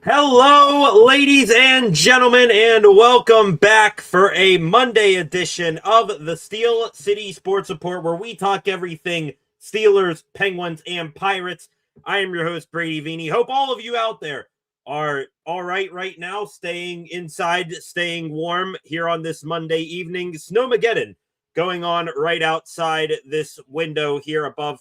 Hello, ladies and gentlemen, and welcome back for a Monday edition of the Steel City Sports Report, where we talk everything Steelers, Penguins, and Pirates. I am your host, Brady Vini. Hope all of you out there are all right now, staying inside, staying warm here on this Monday evening. Snowmageddon going on right outside this window here above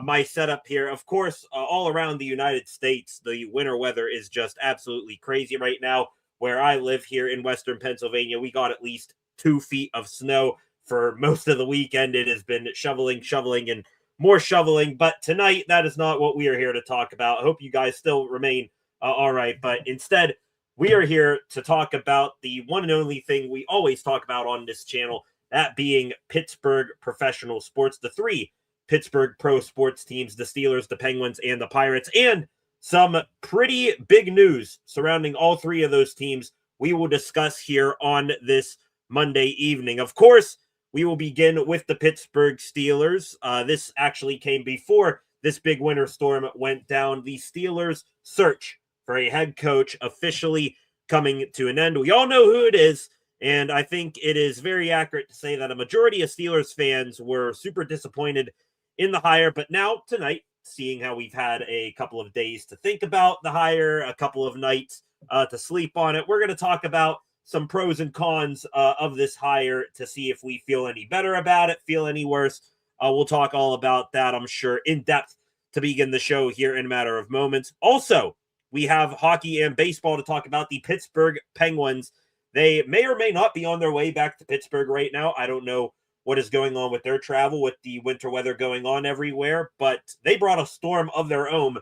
my setup here. Of course, all around the United States, the winter weather is just absolutely crazy right now. Where I live here in Western Pennsylvania, we got at least 2 feet of snow for most of the weekend. It has been shoveling, and more shoveling. But tonight, that is not what we are here to talk about. I hope you guys still remain all right. But instead, we are here to talk about the one and only thing we always talk about on this channel, that being Pittsburgh professional sports, the three Pittsburgh pro sports teams, the Steelers, the Penguins, and the Pirates, and some pretty big news surrounding all three of those teams we will discuss here on this Monday evening. Of course, we will begin with the Pittsburgh Steelers. This actually came before this big winter storm went down. The Steelers' search for a head coach officially coming to an end. We all know who it is, and I think it is very accurate to say that a majority of Steelers fans were super disappointed in the hire. But now tonight, seeing how we've had a couple of days to think about the hire, a couple of nights to sleep on it, we're going to talk about some pros and cons of this hire to see if we feel any better about it, feel any worse. We'll talk all about that, I'm sure, in depth to begin the show here in a matter of moments. Also, we have hockey and baseball to talk about. The Pittsburgh Penguins, they may or may not be on their way back to Pittsburgh right now. I don't know what is going on with their travel, with the winter weather going on everywhere, but they brought a storm of their own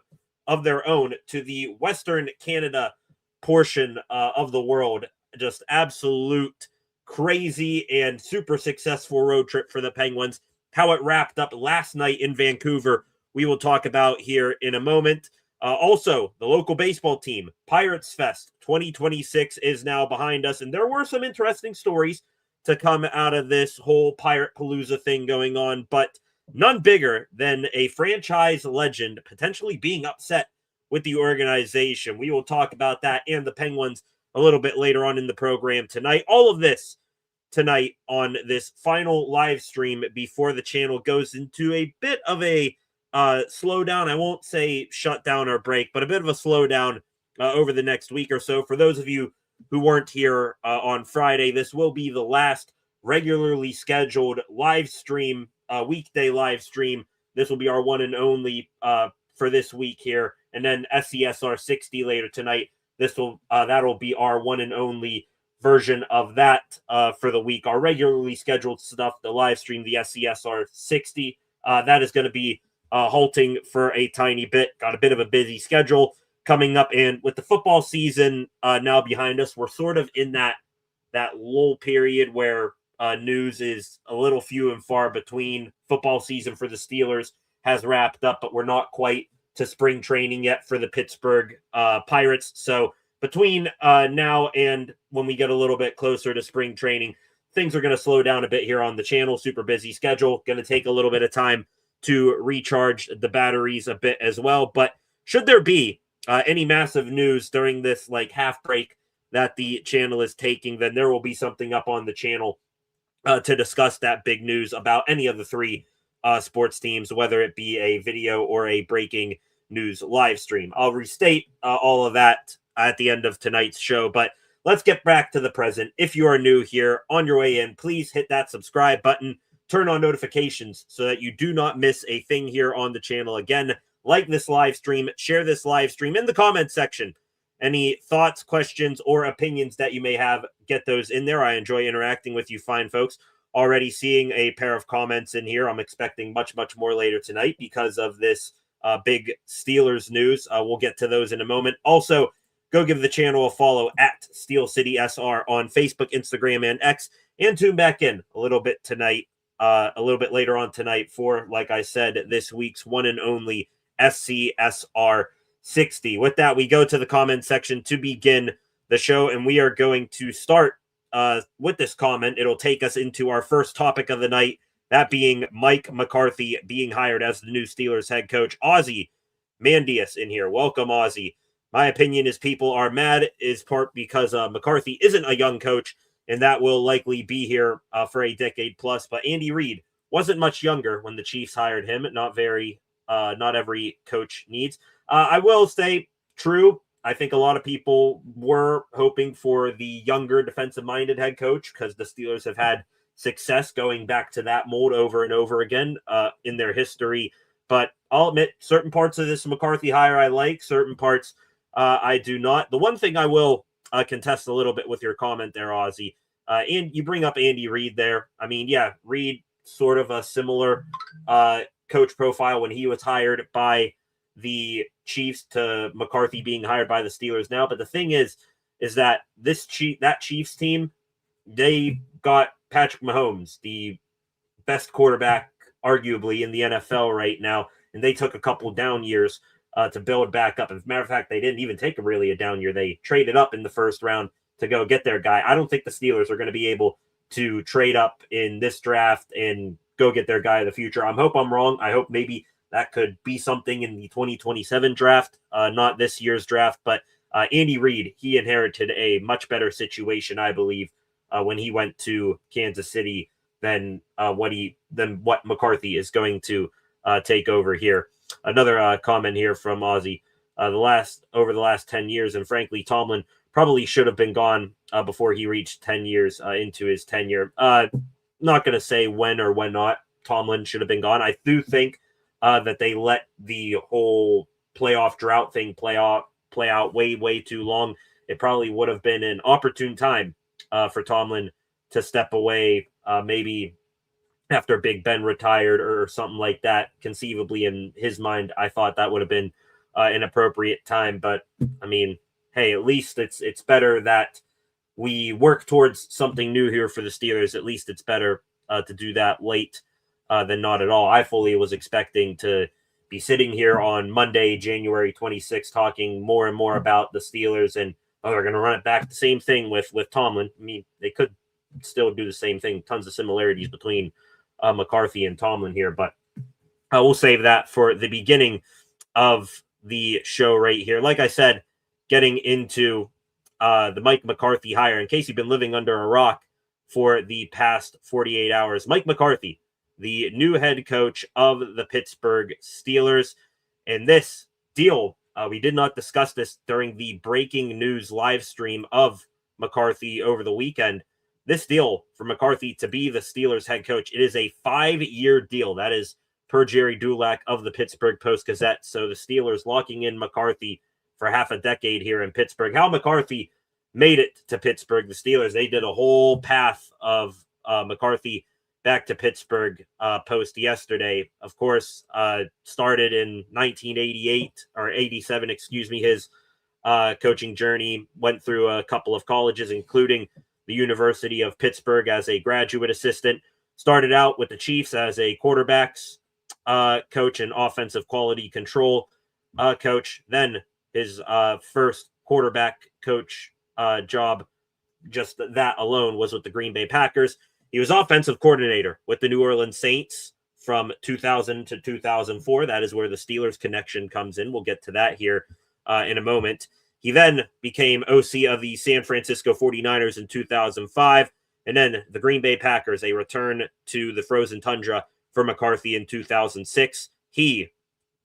to the Western Canada portion of the world. Just absolute crazy and super successful road trip for the Penguins. How it wrapped up last night in Vancouver, we will talk about here in a moment. Also, the local baseball team, Pirates Fest 2026, is now behind us, and there were some interesting stories to come out of this whole Pirate Palooza thing going on, but none bigger than a franchise legend potentially being upset with the organization. We will talk about that and the Penguins a little bit later on in the program tonight. All of this tonight on this final live stream before the channel goes into a bit of a slowdown. I won't say shutdown or break, but a bit of a slowdown over the next week or so. For those of you who weren't here on Friday, this will be the last regularly scheduled live stream, weekday live stream. This will be our one and only for this week here, and then SCSR 60 later tonight. That'll be our one and only version of that for the week. Our regularly scheduled stuff, the live stream, the SCSR 60, that is going to be halting for a tiny bit. Got a bit of a busy schedule coming up, and with the football season now behind us, we're sort of in that lull period where news is a little few and far between. Football season for the Steelers has wrapped up, but we're not quite to spring training yet for the Pittsburgh Pirates. So between now and when we get a little bit closer to spring training, things are going to slow down a bit here on the channel. Super busy schedule. Going to take a little bit of time to recharge the batteries a bit as well. But should there be any massive news during this half break that the channel is taking, then there will be something up on the channel to discuss that big news about any of the three sports teams, whether it be a video or a breaking news live stream. I'll restate all of that at the end of tonight's show, but let's get back to the present. If you are new here on your way in, please hit that subscribe button, turn on notifications so that you do not miss a thing here on the channel. Again, like this live stream, share this live stream in the comment section. Any thoughts, questions, or opinions that you may have, get those in there. I enjoy interacting with you fine folks. Already seeing a pair of comments in here. I'm expecting much, much more later tonight because of this big Steelers news. We'll get to those in a moment. Also, go give the channel a follow at Steel City SR on Facebook, Instagram, and X, and tune back in a little bit tonight, a little bit later on tonight for, like I said, this week's one and only SCSR 60. With that, we go to the comment section to begin the show, and we are going to start with this comment. It'll take us into our first topic of the night, that being Mike McCarthy being hired as the new Steelers head coach. Ozzy Mandius in here. Welcome, Ozzy. my opinion is people are mad is part because McCarthy isn't a young coach, and that will likely be here for a decade plus. But Andy Reid wasn't much younger when the Chiefs hired him. Not every coach needs. I will say, true. I think a lot of people were hoping for the younger defensive-minded head coach because the Steelers have had success going back to that mold over and over again in their history. But I'll admit, certain parts of this McCarthy hire I like, certain parts I do not. The one thing I will contest a little bit with your comment there, Ozzy, and you bring up Andy Reid there. I mean, yeah, Reid sort of a similar coach profile when he was hired by the Chiefs to McCarthy being hired by the Steelers now. But the thing is that that Chiefs team, they got Patrick Mahomes, the best quarterback arguably in the NFL right now, and they took a couple down years to build back up. As a matter of fact, they didn't even take a down year. They traded up in the first round to go get their guy. I don't think the Steelers are going to be able to trade up in this draft and go get their guy of the future. I hope I'm wrong. I hope maybe that could be something in the 2027 draft, not this year's draft. But Andy Reid, he inherited a much better situation, I believe, when he went to Kansas City than what McCarthy is going to take over here. Another comment here from Ozzy. Over the last 10 years, and frankly, Tomlin probably should have been gone before he reached 10 years into his tenure. Not going to say when or when not Tomlin should have been gone. I do think that they let the whole playoff drought thing play out way too long. It probably would have been an opportune time for Tomlin to step away, maybe after Big Ben retired or something like that. Conceivably, in his mind, I thought that would have been an appropriate time. But I mean, hey, at least it's better that we work towards something new here for the Steelers. At least it's better to do that late than not at all. I fully was expecting to be sitting here on Monday, January 26th, talking more and more about the Steelers, and they're going to run it back. The same thing with Tomlin. I mean, they could still do the same thing. Tons of similarities between McCarthy and Tomlin here, but we'll save that for the beginning of the show right here. Like I said, getting into the Mike McCarthy hire. In case you've been living under a rock for the past 48 hours, Mike McCarthy, the new head coach of the Pittsburgh Steelers. And this deal, we did not discuss this during the breaking news live stream of McCarthy over the weekend. This deal for McCarthy to be the Steelers head coach, it is a 5-year deal. That is per Jerry Dulac of the Pittsburgh Post-Gazette. So the Steelers locking in McCarthy for half a decade here in Pittsburgh. How McCarthy made it to Pittsburgh, the Steelers, they did a whole path of McCarthy back to Pittsburgh post yesterday. Of course, started in 1988 or 87, excuse me, his coaching journey. Went through a couple of colleges, including the University of Pittsburgh as a graduate assistant. Started out with the Chiefs as a quarterbacks coach and offensive quality control coach. Then his first quarterback coach job, just that alone, was with the Green Bay Packers. He was offensive coordinator with the New Orleans Saints from 2000 to 2004. That is where the Steelers connection comes in. We'll get to that here in a moment. He then became OC of the San Francisco 49ers in 2005. And then the Green Bay Packers, a return to the frozen tundra for McCarthy in 2006. He,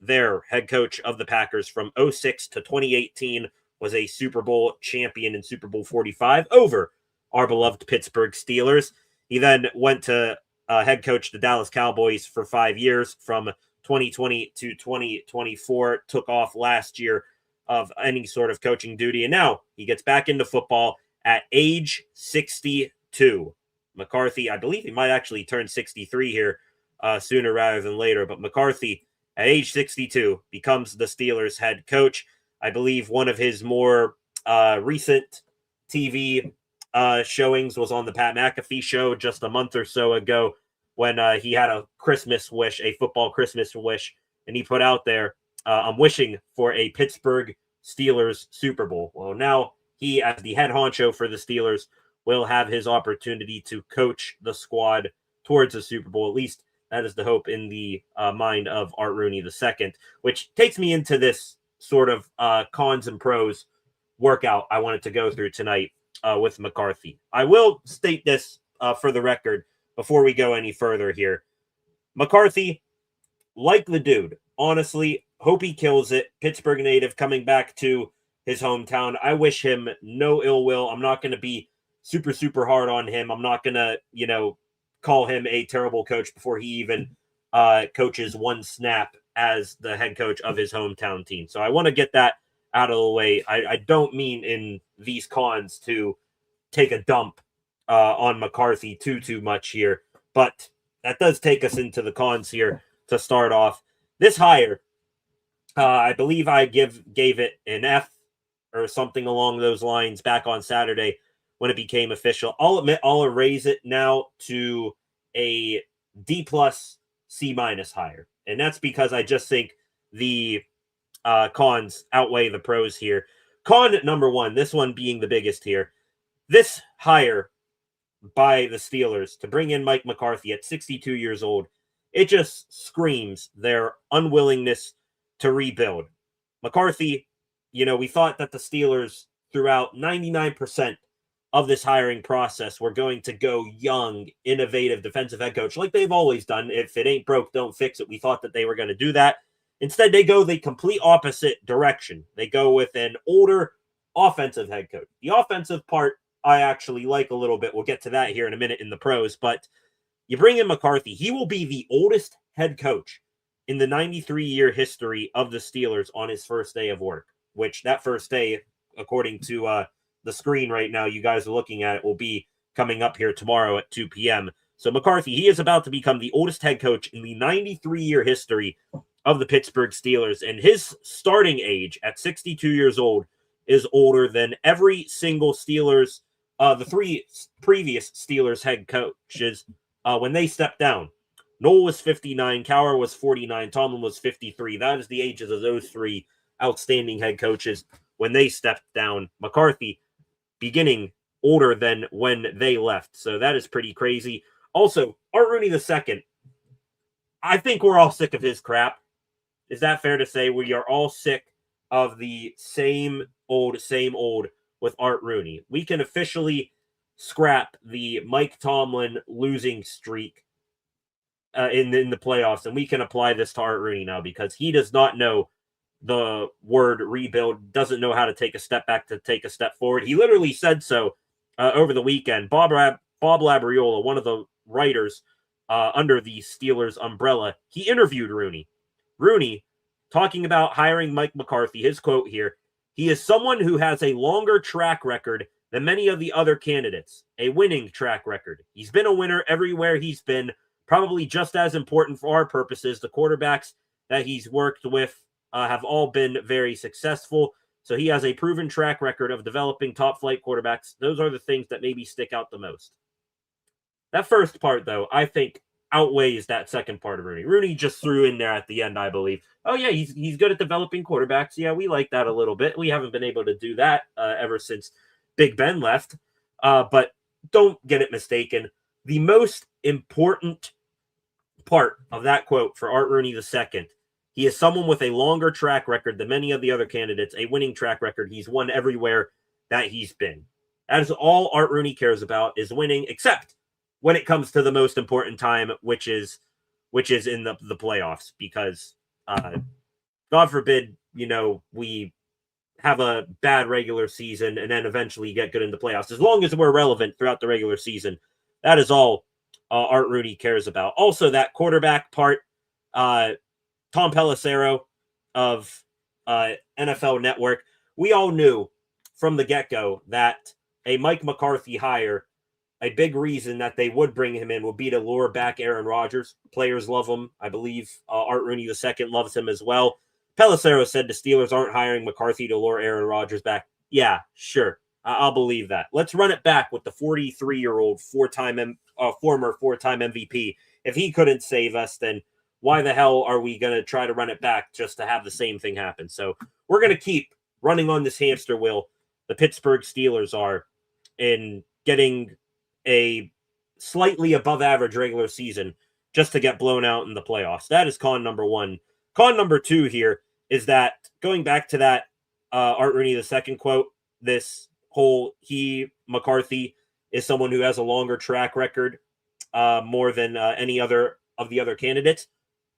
their head coach of the Packers from 06 to 2018, was a Super Bowl champion in Super Bowl 45 over our beloved Pittsburgh Steelers. He then went to head coach the Dallas Cowboys for 5 years from 2020 to 2024, took off last year of any sort of coaching duty. And now he gets back into football at age 62. McCarthy, I believe he might actually turn 63 here sooner rather than later. But McCarthy, at age 62, becomes the Steelers head coach. I believe one of his more recent TV showings was on the Pat McAfee show just a month or so ago when he had a Christmas wish, a football Christmas wish, and he put out there, I'm wishing for a Pittsburgh Steelers Super Bowl. Well, now he, as the head honcho for the Steelers, will have his opportunity to coach the squad towards a Super Bowl. At least that is the hope in the mind of Art Rooney II, which takes me into this sort of cons and pros workout I wanted to go through tonight with McCarthy. I will state this for the record before we go any further here. McCarthy, like the dude, honestly, hope he kills it. Pittsburgh native coming back to his hometown. I wish him no ill will. I'm not going to be super, super hard on him. I'm not going to, call him a terrible coach before he even coaches one snap as the head coach of his hometown team. So I want to get that out of the way. I don't mean in these cons to take a dump on McCarthy too much here, but that does take us into the cons here to start off. This hire, I believe I gave it an F or something along those lines back on Saturday when it became official. I'll admit I'll raise it now to a D+, C- hire. And that's because I just think the cons outweigh the pros here. Con number one, this one being the biggest here. This hire by the Steelers to bring in Mike McCarthy at 62 years old, it just screams their unwillingness to rebuild. McCarthy, we thought that the Steelers throughout 99% of this hiring process were going to go young, innovative defensive head coach like they've always done. If it ain't broke, don't fix it. We thought that they were going to do that. Instead, they go the complete opposite direction. They go with an older offensive head coach. The offensive part I actually like a little bit. We'll get to that here in a minute in the pros. But you bring in McCarthy. He will be the oldest head coach in the 93-year history of the Steelers on his first day of work, which that first day, according to the screen right now you guys are looking at, it will be coming up here tomorrow at 2 p.m. So McCarthy, he is about to become the oldest head coach in the 93-year history of the Pittsburgh Steelers, and his starting age at 62 years old is older than every single Steelers, the three previous Steelers head coaches when they stepped down. Noel was 59, Cowher was 49, Tomlin was 53. That is the ages of those three outstanding head coaches when they stepped down. McCarthy beginning older than when they left. So that is pretty crazy. Also, Art Rooney II, I think we're all sick of his crap. Is that fair to say? We are all sick of the same old with Art Rooney. We can officially scrap the Mike Tomlin losing streak in the playoffs, and we can apply this to Art Rooney now because he does not know the word rebuild, doesn't know how to take a step back to take a step forward. He literally said so over the weekend. Bob Labriola, one of the writers under the Steelers umbrella, he interviewed Rooney. Rooney, talking about hiring Mike McCarthy, his quote here, "He is someone who has a longer track record than many of the other candidates, a winning track record. He's been a winner everywhere he's been, probably just as important for our purposes. The quarterbacks that he's worked with have all been very successful. So he has a proven track record of developing top-flight quarterbacks. Those are the things that maybe stick out the most." That first part, though, I think outweighs that second part of Rooney. Rooney just threw in there at the end, I believe. Oh, yeah, he's good at developing quarterbacks. Yeah, we like that a little bit. We haven't been able to do that ever since Big Ben left. But don't get it mistaken. The most important part of that quote for Art Rooney II, he is someone with a longer track record than many of the other candidates, a winning track record. He's won everywhere that he's been. That is all Art Rooney cares about, is winning, except when it comes to the most important time, which is in the playoffs, because God forbid, we have a bad regular season and then eventually get good in the playoffs. As long as we're relevant throughout the regular season, that is all Art Rooney cares about. Also, that quarterback part, Tom Pelissero of NFL Network, we all knew from the get-go that a Mike McCarthy hire, a big reason that they would bring him in would be to lure back Aaron Rodgers. Players love him. I believe Art Rooney II loves him as well. Pelissero said the Steelers aren't hiring McCarthy to lure Aaron Rodgers back. Yeah, sure. I'll believe that. Let's run it back with the 43-year-old former four-time MVP. If he couldn't save us, then why the hell are we going to try to run it back just to have the same thing happen? So we're going to keep running on this hamster wheel. The Pittsburgh Steelers are in getting a slightly above average regular season just to get blown out in the playoffs. That is con number one. Con number two here is that going back to that Art Rooney II quote, this whole McCarthy is someone who has a longer track record more than any other of the other candidates.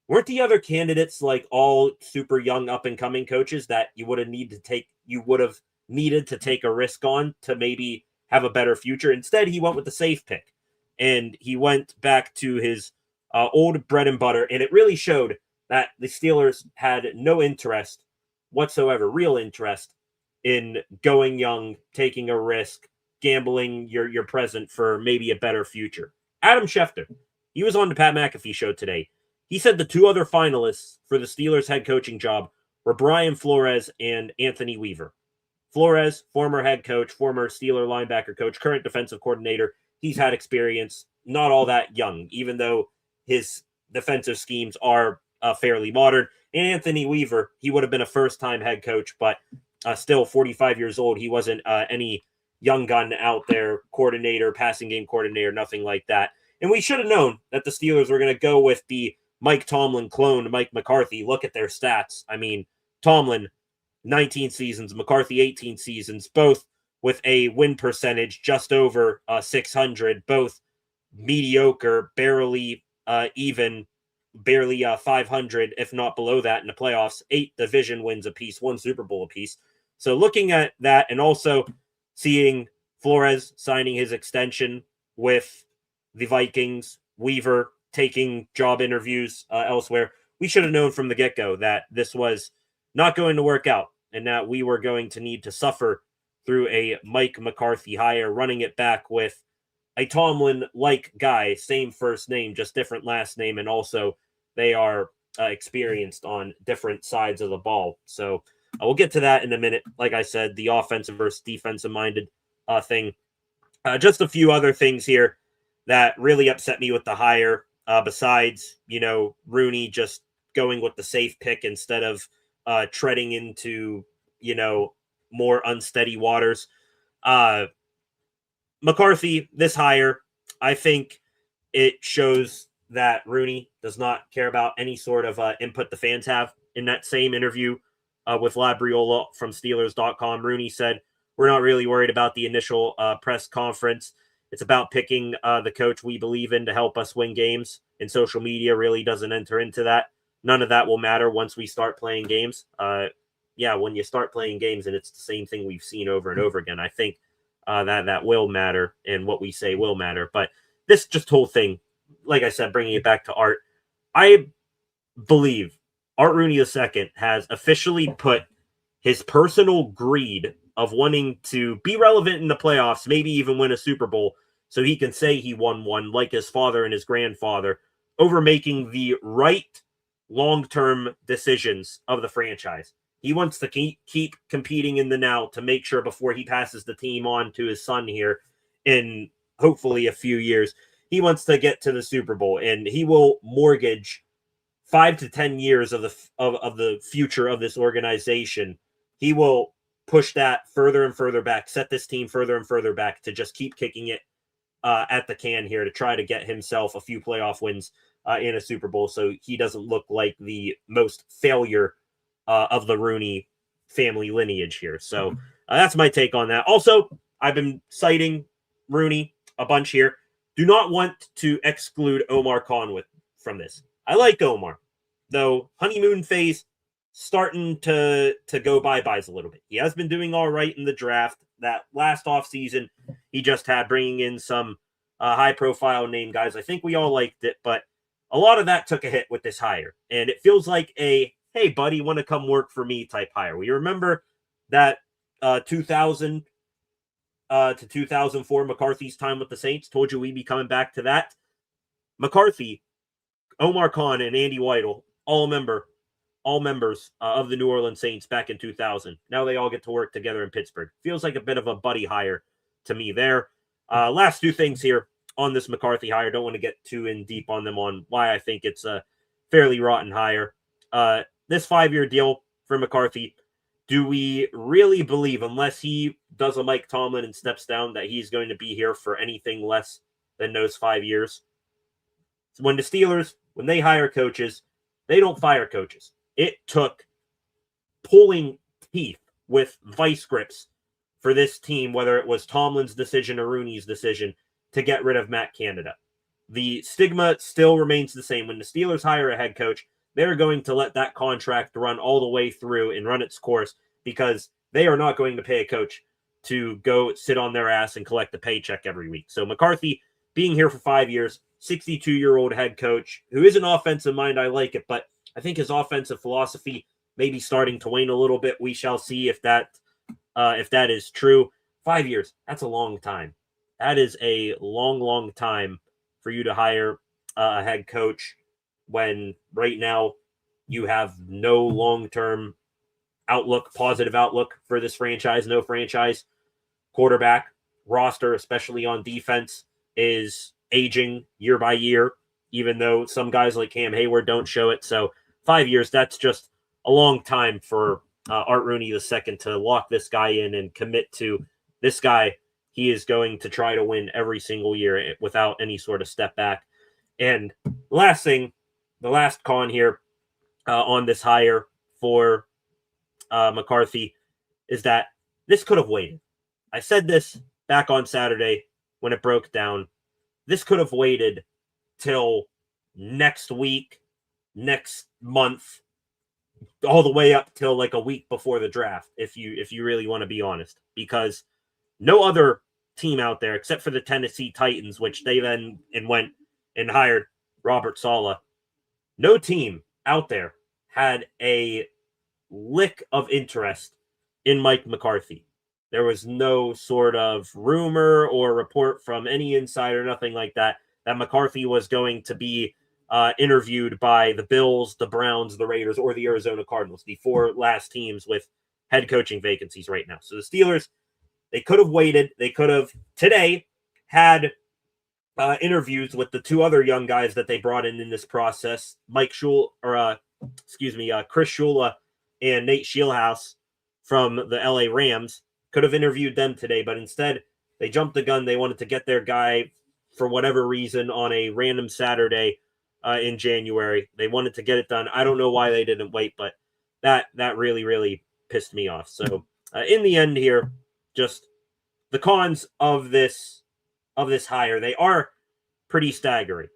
Weren't the other candidates like all super young up and coming coaches that you would have needed to take a risk on to maybe have a better future? Instead, he went with the safe pick, and he went back to his old bread and butter, and it really showed that the Steelers had no interest whatsoever, real interest in going young, taking a risk, gambling your present for maybe a better future. Adam Schefter, he was on the Pat McAfee show today. He said the two other finalists for the Steelers head coaching job were Brian Flores and Anthony Weaver. Flores, former head coach, former Steeler linebacker coach, current defensive coordinator. He's had experience, not all that young, even though his defensive schemes are fairly modern. And Anthony Weaver, he would have been a first-time head coach, but still 45 years old. He wasn't any young gun out there, coordinator, passing game coordinator, nothing like that. And we should have known that the Steelers were going to go with the Mike Tomlin clone, Mike McCarthy. Look at their stats. I mean, Tomlin, 19 seasons, McCarthy, 18 seasons, both with a win percentage just over 600, both mediocre, barely even, barely 500, if not below that in the playoffs, 8 division wins apiece, 1 Super Bowl apiece. So looking at that and also seeing Flores signing his extension with the Vikings, Weaver taking job interviews elsewhere, we should have known from the get-go that this was not going to work out and that we were going to need to suffer through a Mike McCarthy hire, running it back with a Tomlin-like guy, same first name, just different last name, and also they are experienced on different sides of the ball. So we'll get to that in a minute. Like I said, the offensive versus defensive-minded thing. Just a few other things here that really upset me with the hire. Besides, Rooney just going with the safe pick instead of treading into, more unsteady waters. McCarthy, this hire, I think it shows that Rooney does not care about any sort of input the fans have. In that same interview with Labriola from Steelers.com, Rooney said, "We're not really worried about the initial press conference. It's about picking the coach we believe in to help us win games, and social media really doesn't enter into that. None of that will matter once we start playing games." When you start playing games and it's the same thing we've seen over and over again, I think that will matter and what we say will matter. But this just whole thing, like I said, bringing it back to Art, I believe Art Rooney II has officially put his personal greed of wanting to be relevant in the playoffs, maybe even win a Super Bowl, so he can say he won one like his father and his grandfather, over making the right long-term decisions of the franchise. He wants to keep competing in the now to make sure before he passes the team on to his son here in hopefully a few years, he wants to get to the Super Bowl, and he will mortgage 5 to 10 years of the future of this organization. He will push that further and further back, set this team further and further back to just keep kicking it at the can here to try to get himself a few playoff wins in a Super Bowl so he doesn't look like the most failure of the Rooney family lineage here. So that's my take on that. Also, I've been citing Rooney a bunch here. Do not want to exclude Omar Khan from this. I like Omar, though honeymoon phase starting to go bye-byes a little bit. He has been doing all right in the draft. That last offseason he just had, bringing in some high-profile name guys. I think we all liked it, but a lot of that took a hit with this hire. And it feels like a, hey, buddy, want to come work for me type hire. We remember that 2000 to 2004 McCarthy's time with the Saints. Told you we'd be coming back to that. McCarthy, Omar Khan, and Andy Weidel, all members of the New Orleans Saints back in 2000. Now they all get to work together in Pittsburgh. Feels like a bit of a buddy hire to me there. Last two things here on this McCarthy hire. Don't want to get too in deep on them on why I think it's a fairly rotten hire. This 5-year deal for McCarthy, do we really believe, unless he does a Mike Tomlin and steps down, that he's going to be here for anything less than those 5 years? When the Steelers, when they hire coaches, they don't fire coaches. It took pulling teeth with vice grips for this team, whether it was Tomlin's decision or Rooney's decision to get rid of Matt Canada. The stigma still remains the same. When the Steelers hire a head coach, they're going to let that contract run all the way through and run its course, because they are not going to pay a coach to go sit on their ass and collect a paycheck every week. So McCarthy being here for 5 years, 62-year-old head coach who is an offensive mind, I like it, but I think his offensive philosophy may be starting to wane a little bit. We shall see if that is true. 5 years, that's a long time. That is a long, long time for you to hire a head coach when right now you have no long-term outlook, positive outlook for this franchise. No franchise quarterback roster, especially on defense, is aging year by year, even though some guys like Cam Hayward don't show it. So 5 years, that's just a long time for Art Rooney II to lock this guy in and commit to this guy. He is going to try to win every single year without any sort of step back. And last thing, the last con here on this hire for McCarthy is that this could have waited. I said this back on Saturday when it broke down. This could have waited till next week, next month, all the way up till like a week before the draft, if you really want to be honest, because no other team out there except for the Tennessee Titans, which they then went and hired Robert Saleh. No team out there had a lick of interest in Mike McCarthy. There was no sort of rumor or report from any insider, nothing like that McCarthy was going to be interviewed by the Bills, the Browns, the Raiders, or the Arizona Cardinals, the four last teams with head coaching vacancies right now. So the Steelers, they could have waited. They could have today had interviews with the two other young guys that they brought in this process, Chris Shula and Nate Scheelhaase from the LA Rams. Could have interviewed them today, but instead they jumped the gun. They wanted to get their guy for whatever reason on a random Saturday in January. They wanted to get it done. I don't know why they didn't wait, but that really, really pissed me off. So in the end here, just the cons of this hire, they are pretty staggering.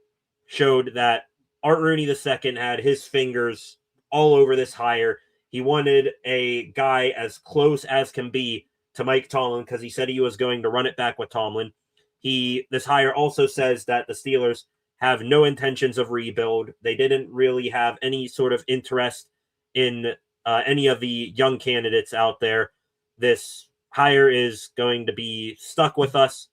Showed that Art Rooney II had his fingers all over this hire. He wanted a guy as close as can be to Mike Tomlin because he said he was going to run it back with Tomlin. This hire also says that the Steelers have no intentions of rebuild. They didn't really have any sort of interest in any of the young candidates out there. This hire is going to be stuck with us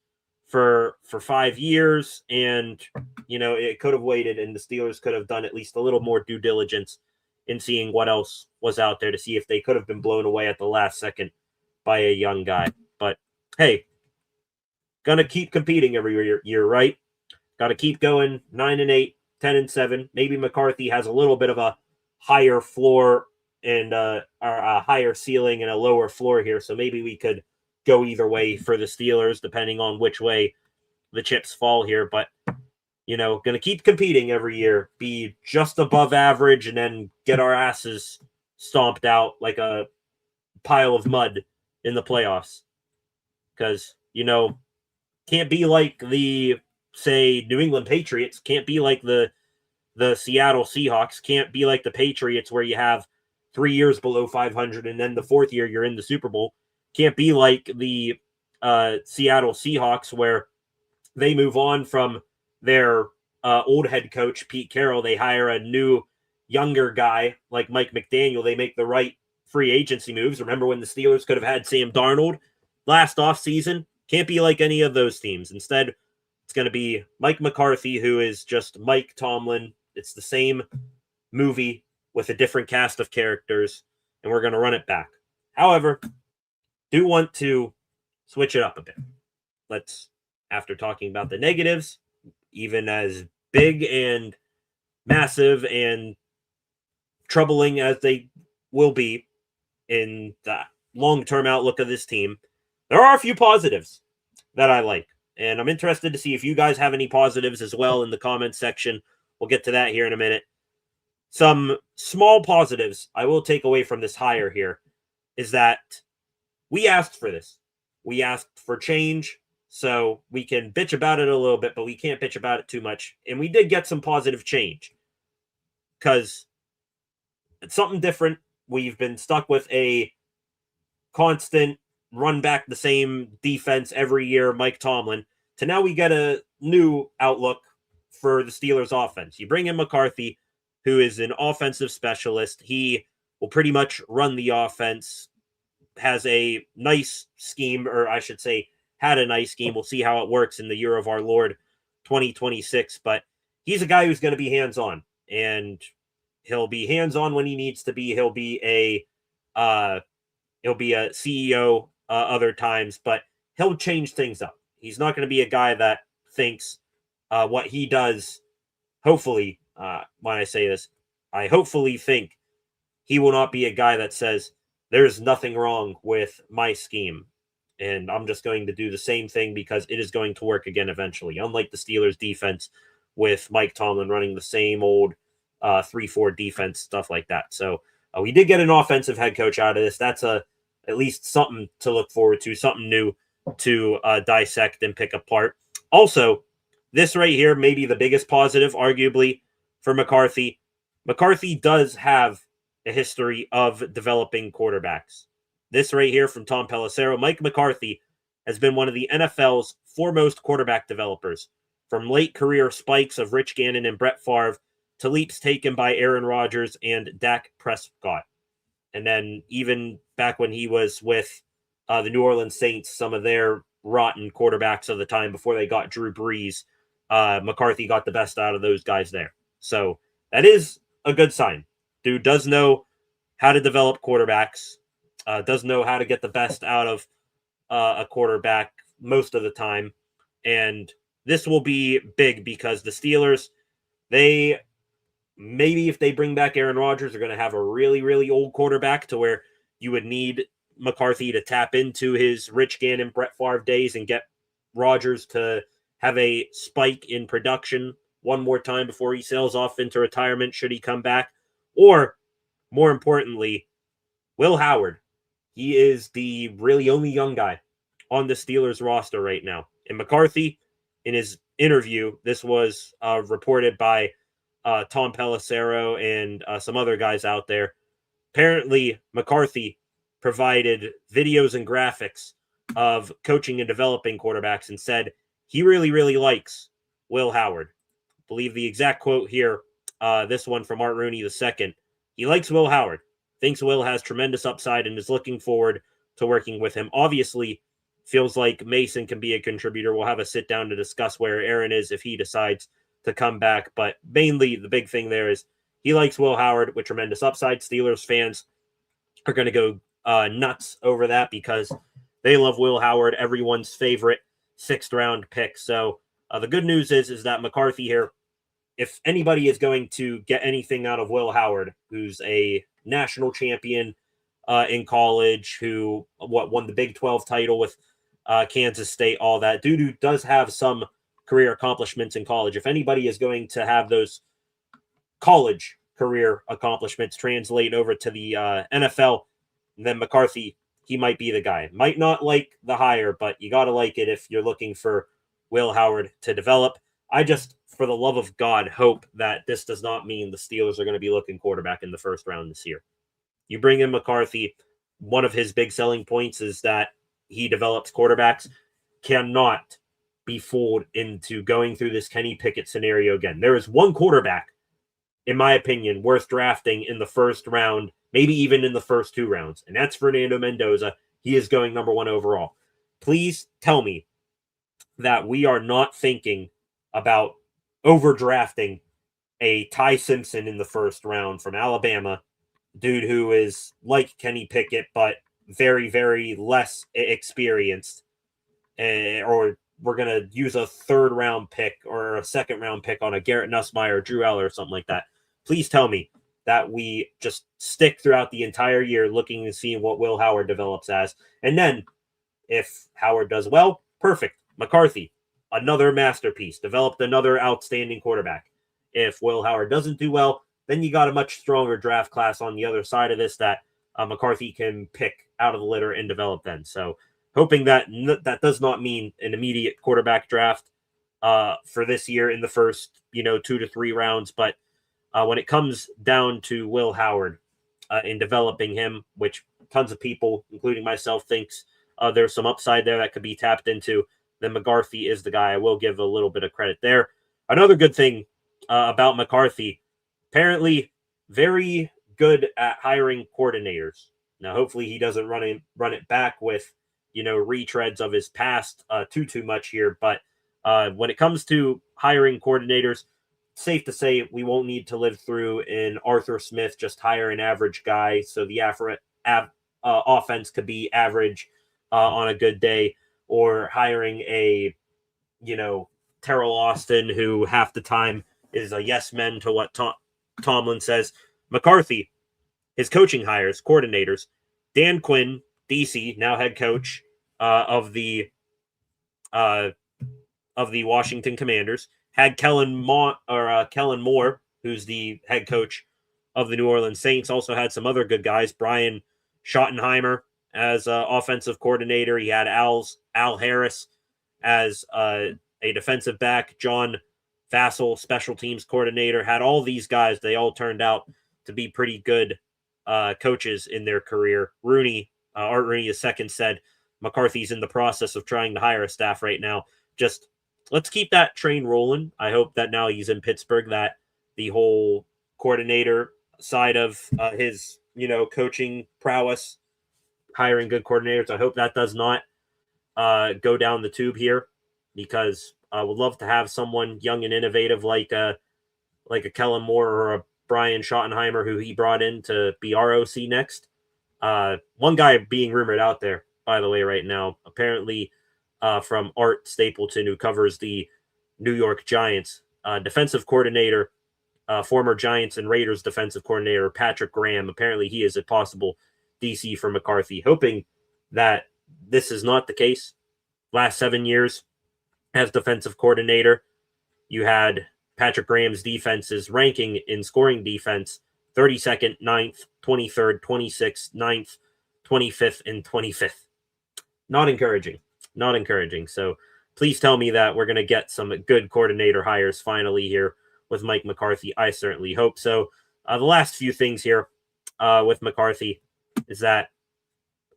for 5 years, and it could have waited, and the Steelers could have done at least a little more due diligence in seeing what else was out there to see if they could have been blown away at the last second by a young guy. But hey, gonna keep competing every year, right? Got to keep going. 9-8, 10-7. Maybe McCarthy has a little bit of a higher floor and a higher ceiling and a lower floor here, so maybe we could go either way for the Steelers, depending on which way the chips fall here. But going to keep competing every year, be just above average, and then get our asses stomped out like a pile of mud in the playoffs. Because, can't be like the, say, New England Patriots, can't be like the Seattle Seahawks, can't be like the Patriots where you have 3 years below 500 and then the fourth year you're in the Super Bowl. Can't be like the Seattle Seahawks where they move on from their old head coach, Pete Carroll. They hire a new, younger guy like Mike McDaniel. They make the right free agency moves. Remember when the Steelers could have had Sam Darnold last offseason? Can't be like any of those teams. Instead, it's going to be Mike McCarthy, who is just Mike Tomlin. It's the same movie with a different cast of characters, and we're going to run it back. However, do want to switch it up a bit. Let's, after talking about the negatives, even as big and massive and troubling as they will be in the long-term outlook of this team, there are a few positives that I like. And I'm interested to see if you guys have any positives as well in the comments section. We'll get to that here in a minute. some small positives I will take away from this hire here is that we asked for this. We asked for change, so we can bitch about it a little bit, but we can't bitch about it too much. And we did get some positive change because it's something different. We've been stuck with a constant run back the same defense every year, Mike Tomlin, to now we get a new outlook for the Steelers offense. You bring in McCarthy, who is an offensive specialist. He will pretty much run the offense, has a nice scheme, or I should say, had a nice scheme. We'll see how it works in the year of our Lord 2026. But he's a guy who's going to be hands-on, and he'll be hands-on when he needs to be. He'll be a CEO other times, but he'll change things up. He's not going to be a guy that thinks what he does. Hopefully, when I say this, I hopefully think he will not be a guy that says, there's nothing wrong with my scheme, and I'm just going to do the same thing because it is going to work again eventually. Unlike the Steelers defense with Mike Tomlin running the same old 3-4 defense, stuff like that. So we did get an offensive head coach out of this. That's at least something to look forward to, something new to dissect and pick apart. Also, this right here may be the biggest positive, arguably, for McCarthy. McCarthy does have a history of developing quarterbacks. This right here from Tom Pelissero, Mike McCarthy has been one of the NFL's foremost quarterback developers, from late career spikes of Rich Gannon and Brett Favre to leaps taken by Aaron Rodgers and Dak Prescott. And then even back when he was with the New Orleans Saints, some of their rotten quarterbacks of the time before they got Drew Brees, McCarthy got the best out of those guys there. So that is a good sign. Dude does know how to develop quarterbacks, does know how to get the best out of a quarterback most of the time. And this will be big because the Steelers, they maybe if they bring back Aaron Rodgers, are going to have a really, really old quarterback to where you would need McCarthy to tap into his Rich Gannon, Brett Favre days and get Rodgers to have a spike in production one more time before he sails off into retirement should he come back. Or, more importantly, Will Howard. He is the really only young guy on the Steelers roster right now. And McCarthy, in his interview, this was reported by Tom Pelissero and some other guys out there. Apparently, McCarthy provided videos and graphics of coaching and developing quarterbacks and said he really, really likes Will Howard. I believe the exact quote here, this one from Art Rooney II. He likes Will Howard, thinks Will has tremendous upside, and is looking forward to working with him. Obviously, feels like Mason can be a contributor. We'll have a sit down to discuss where Aaron is if he decides to come back. But mainly the big thing there is he likes Will Howard with tremendous upside. Steelers fans are going to go nuts over that because they love Will Howard, everyone's favorite 6th-round pick. So the good news is that McCarthy here, if anybody is going to get anything out of Will Howard, who's a national champion in college, who won the Big 12 title with Kansas State, all that, dude who does have some career accomplishments in college. If anybody is going to have those college career accomplishments translate over to the NFL, then McCarthy, he might be the guy. Might not like the hire, but you got to like it if you're looking for Will Howard to develop. I just, for the love of God, hope that this does not mean the Steelers are going to be looking quarterback in the 1st round this year. You bring in McCarthy, one of his big selling points is that he develops quarterbacks, cannot be fooled into going through this Kenny Pickett scenario again. There is one quarterback, in my opinion, worth drafting in the 1st round, maybe even in the first 2 rounds, and that's Fernando Mendoza. He is going number 1 overall. Please tell me that we are not thinking about overdrafting a Ty Simpson in the 1st round from Alabama, dude who is like Kenny Pickett, but very, very less experienced. Or we're going to use a 3rd-round pick or a 2nd-round pick on a Garrett Nussmeier or Drew Eller or something like that. Please tell me that we just stick throughout the entire year looking and seeing what Will Howard develops as. And then if Howard does well, perfect. McCarthy, another masterpiece, developed another outstanding quarterback. If Will Howard doesn't do well, then you got a much stronger draft class on the other side of this that McCarthy can pick out of the litter and develop then. So hoping that that does not mean an immediate quarterback draft for this year in the first, 2 to 3 rounds. But when it comes down to Will Howard in developing him, which tons of people, including myself, thinks there's some upside there that could be tapped into, then McCarthy is the guy. I will give a little bit of credit there. Another good thing about McCarthy, apparently very good at hiring coordinators. Now, hopefully he doesn't run it back with, retreads of his past too much here. But when it comes to hiring coordinators, safe to say we won't need to live through an Arthur Smith just hire an average guy so the offense could be average on a good day, or hiring a, Terrell Austin who half the time is a yes man to what Tomlin says. McCarthy, his coaching hires, coordinators, Dan Quinn, DC, now head coach of the Washington Commanders, had Kellen Moore, who's the head coach of the New Orleans Saints, also had some other good guys. Brian Schottenheimer as offensive coordinator. He had Al Harris as a defensive back. John Fassel, special teams coordinator. Had all these guys. They all turned out to be pretty good coaches in their career. Art Rooney II said McCarthy's in the process of trying to hire a staff right now. Just let's keep that train rolling. I hope that now he's in Pittsburgh, that the whole coordinator side of his, coaching prowess, hiring good coordinators, I hope that does not go down the tube here, because I would love to have someone young and innovative like a Kellen Moore or a Brian Schottenheimer, who he brought in to be ROC next. One guy being rumored out there, by the way, right now, apparently from Art Stapleton, who covers the New York Giants, defensive coordinator, former Giants and Raiders defensive coordinator Patrick Graham. Apparently he is a possible DC for McCarthy. Hoping that this is not the case. Last 7 years as defensive coordinator, you had Patrick Graham's defenses ranking in scoring defense 32nd, 9th, 23rd, 26th, 9th, 25th, and 25th. Not encouraging. So please tell me that we're going to get some good coordinator hires finally here with Mike McCarthy. I certainly hope so. The last few things here with McCarthy is that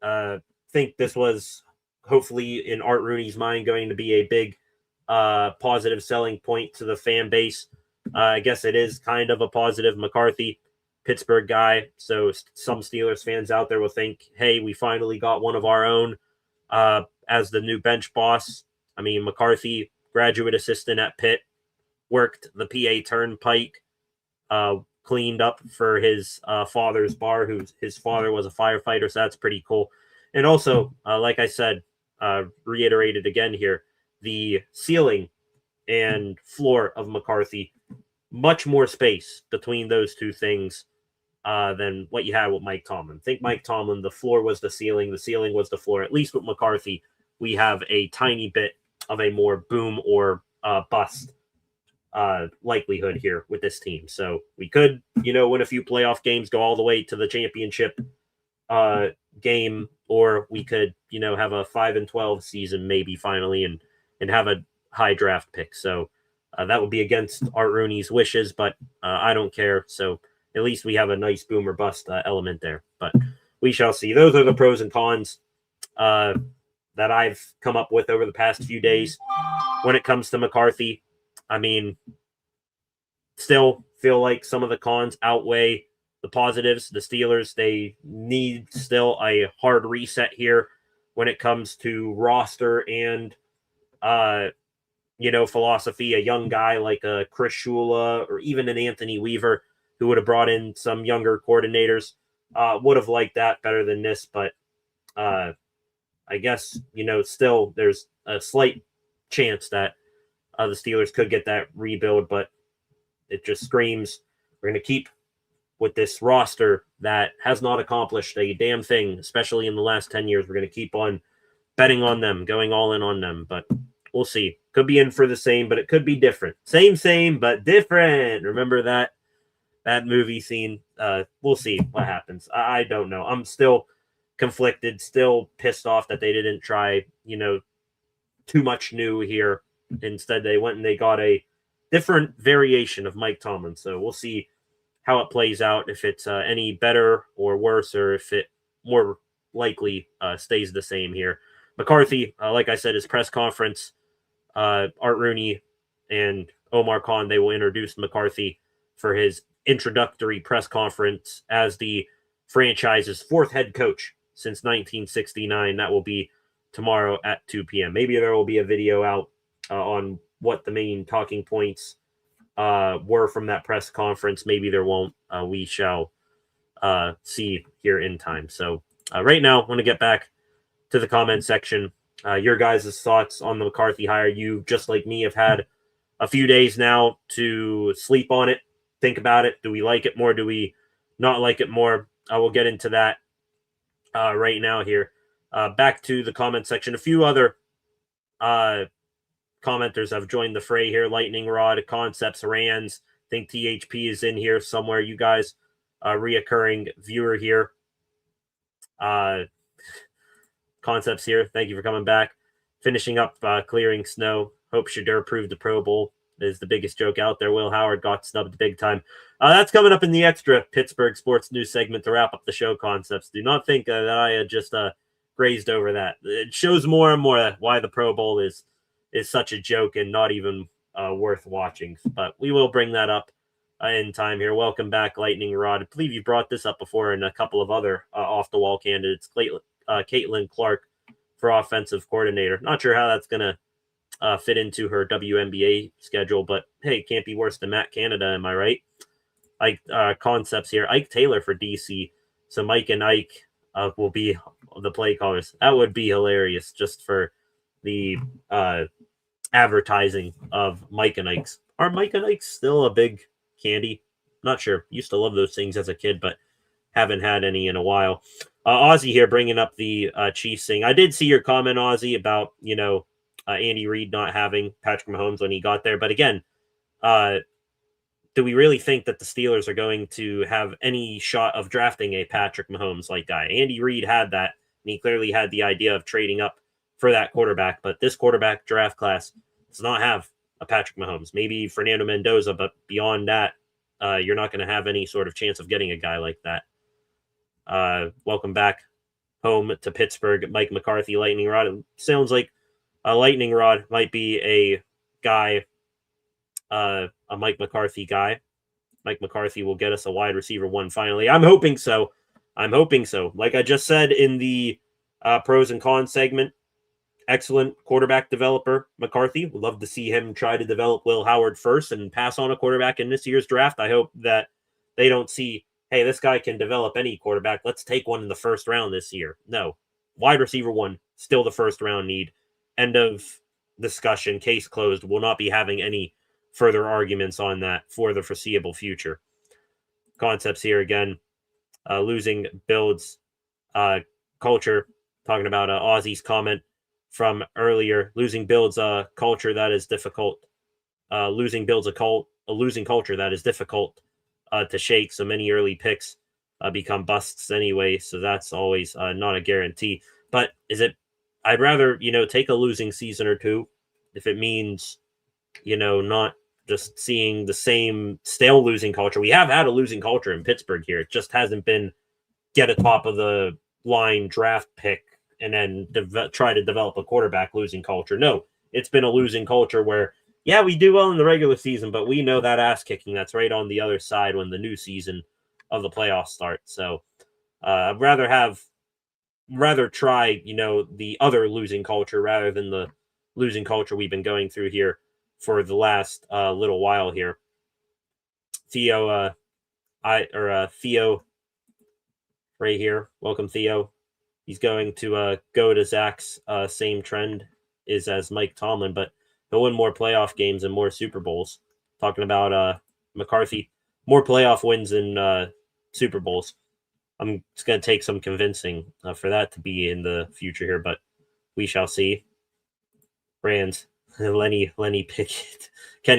I think this was hopefully in Art Rooney's mind going to be a big positive selling point to the fan base. I guess it is kind of a positive. McCarthy, Pittsburgh guy, so some Steelers fans out there will think, hey, we finally got one of our own as the new bench boss. I mean, McCarthy, graduate assistant at Pitt, worked the PA Turnpike, cleaned up for his father's bar, his father was a firefighter, so that's pretty cool. And also, like I said, reiterated again here, the ceiling and floor of McCarthy, much more space between those two things than what you had with Mike Tomlin. Think Mike Tomlin, the floor was the ceiling was the floor. At least with McCarthy, we have a tiny bit of a more boom or bust likelihood here with this team. So we could, win a few playoff games, go all the way to the championship game, or we could, have a 5-12 season maybe finally and have a high draft pick. So that would be against Art Rooney's wishes, but I don't care. So at least we have a nice boom or bust element there. But we shall see. Those are the pros and cons that I've come up with over the past few days when it comes to McCarthy. I mean, still feel like some of the cons outweigh the positives. The Steelers, they need still a hard reset here when it comes to roster and philosophy. A young guy like a Chris Shula or even an Anthony Weaver, who would have brought in some younger coordinators, would have liked that better than this. But I guess, still there's a slight chance that the Steelers could get that rebuild, but it just screams we're going to keep with this roster that has not accomplished a damn thing, especially in the last 10 years. We're going to keep on betting on them, going all in on them, but we'll see. Could be in for the same, but it could be different. Same, but different. Remember that that movie scene. We'll see what happens. I don't know. I'm still conflicted, still pissed off that they didn't try, too much new here. Instead, they went and they got a different variation of Mike Tomlin. So we'll see how it plays out, if it's any better or worse, or if it more likely stays the same here. McCarthy, like I said, his press conference, Art Rooney and Omar Khan, they will introduce McCarthy for his introductory press conference as the franchise's fourth head coach since 1969. That will be tomorrow at 2 p.m. Maybe there will be a video out on what the main talking points were from that press conference. Maybe there won't. We shall see here in time. So right now, I want to get back to the comment section. Your guys' thoughts on the McCarthy hire. You, just like me, have had a few days now to sleep on it, think about it. Do we like it more? Do we not like it more? I will get into that right now here. Back to the comment section. A few other commenters have joined the fray here. Lightning Rod, Concepts, Rands. I think THP is in here somewhere. You guys, reoccurring viewer here. Concepts here. Thank you for coming back. Finishing up clearing snow. Hope Shadur proved the Pro Bowl. Is the biggest joke out there. Will Howard got snubbed big time. That's coming up in the extra Pittsburgh sports news segment to wrap up the show. Concepts. Do not think that I had just grazed over that. It shows more and more why the Pro Bowl is such a joke and not even worth watching. But we will bring that up in time here. Welcome back, Lightning Rod. I believe you brought this up before in a couple of other off-the-wall candidates. Caitlin Clark for offensive coordinator. Not sure how that's going to fit into her WNBA schedule, but hey, can't be worse than Matt Canada, am I right? Concepts here. Ike Taylor for DC. So Mike and Ike will be the play callers. That would be hilarious, just for the advertising of Mike and Ike's. Are Mike and Ike's still a big candy? Not sure. Used to love those things as a kid, but haven't had any in a while. Ozzy here bringing up the Chiefs thing. I did see your comment, Ozzy, about, Andy Reid not having Patrick Mahomes when he got there. But again, do we really think that the Steelers are going to have any shot of drafting a Patrick Mahomes-like guy? Andy Reid had that, and he clearly had the idea of trading up for that quarterback. But this quarterback draft class does not have a Patrick Mahomes. Maybe Fernando Mendoza, but beyond that, you're not going to have any sort of chance of getting a guy like that. Welcome back home to Pittsburgh, Mike McCarthy, Lightning Rod. It sounds like a Lightning Rod might be a guy, a Mike McCarthy guy. Mike McCarthy will get us a wide receiver one finally. I'm hoping so. Like I just said in the pros and cons segment, excellent quarterback developer, McCarthy. Would love to see him try to develop Will Howard first and pass on a quarterback in this year's draft. I hope that they don't see, hey, this guy can develop any quarterback. Let's take one in the first round this year. No. Wide receiver one, still the first round need. End of discussion. Case closed. We'll not be having any further arguments on that for the foreseeable future. Concepts here again. Losing builds culture. Talking about Ozzy's comment from earlier. Losing builds a culture that is difficult. Losing builds a losing culture that is difficult to shake. So many early picks become busts anyway. So that's always not a guarantee. But is it? I'd rather, take a losing season or two if it means, not just seeing the same stale losing culture. We have had a losing culture in Pittsburgh here. It just hasn't been get a top of the line draft pick and then try to develop a quarterback losing culture. No, it's been a losing culture where, yeah, we do well in the regular season, but we know that ass kicking that's right on the other side when the new season of the playoffs starts. So I'd rather try, the other losing culture rather than the losing culture we've been going through here for the last little while here. Theo, Theo right here. Welcome, Theo. He's going to go to Zach's same trend is as Mike Tomlin, but he'll win more playoff games and more Super Bowls. Talking about McCarthy, more playoff wins and Super Bowls. I'm just going to take some convincing for that to be in the future here, but we shall see. Brands, Kenny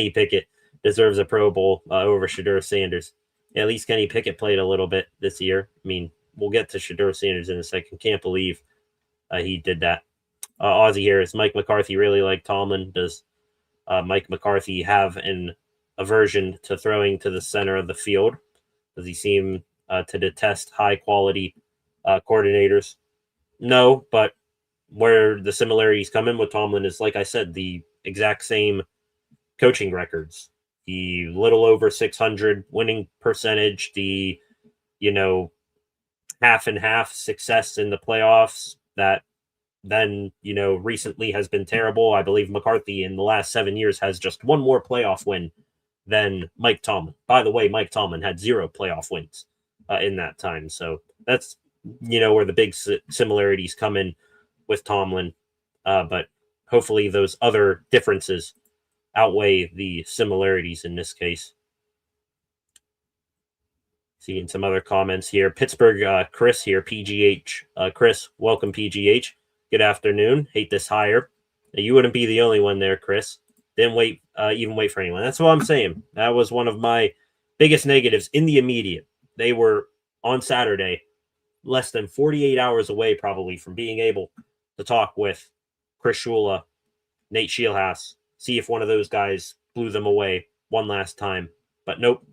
Pickett deserves a Pro Bowl over Shadur Sanders. at least Kenny Pickett played a little bit this year. I mean, we'll get to Shedeur Sanders in a second. Can't believe he did that. Aussie here is Mike McCarthy really like Tomlin? Does Mike McCarthy have an aversion to throwing to the center of the field? Does he seem to detest high-quality coordinators? No, but where the similarities come in with Tomlin is, like I said, the exact same coaching records. The little over 600 winning percentage, the, half and half success in the playoffs that then, recently has been terrible. I believe McCarthy in the last 7 years has just one more playoff win than Mike Tomlin. By the way, Mike Tomlin had 0 playoff wins in that time. So that's, where the big similarities come in with Tomlin. But hopefully those other differences outweigh the similarities in this case. Seeing some other comments here. Pittsburgh, Chris here, PGH. Chris, welcome, PGH. Good afternoon. Hate this hire. You wouldn't be the only one there, Chris. Didn't even wait for anyone. That's what I'm saying. That was one of my biggest negatives in the immediate. They were on Saturday, less than 48 hours away probably from being able to talk with Chris Shula, Nate Scheelhaas, see if one of those guys blew them away one last time. But nope.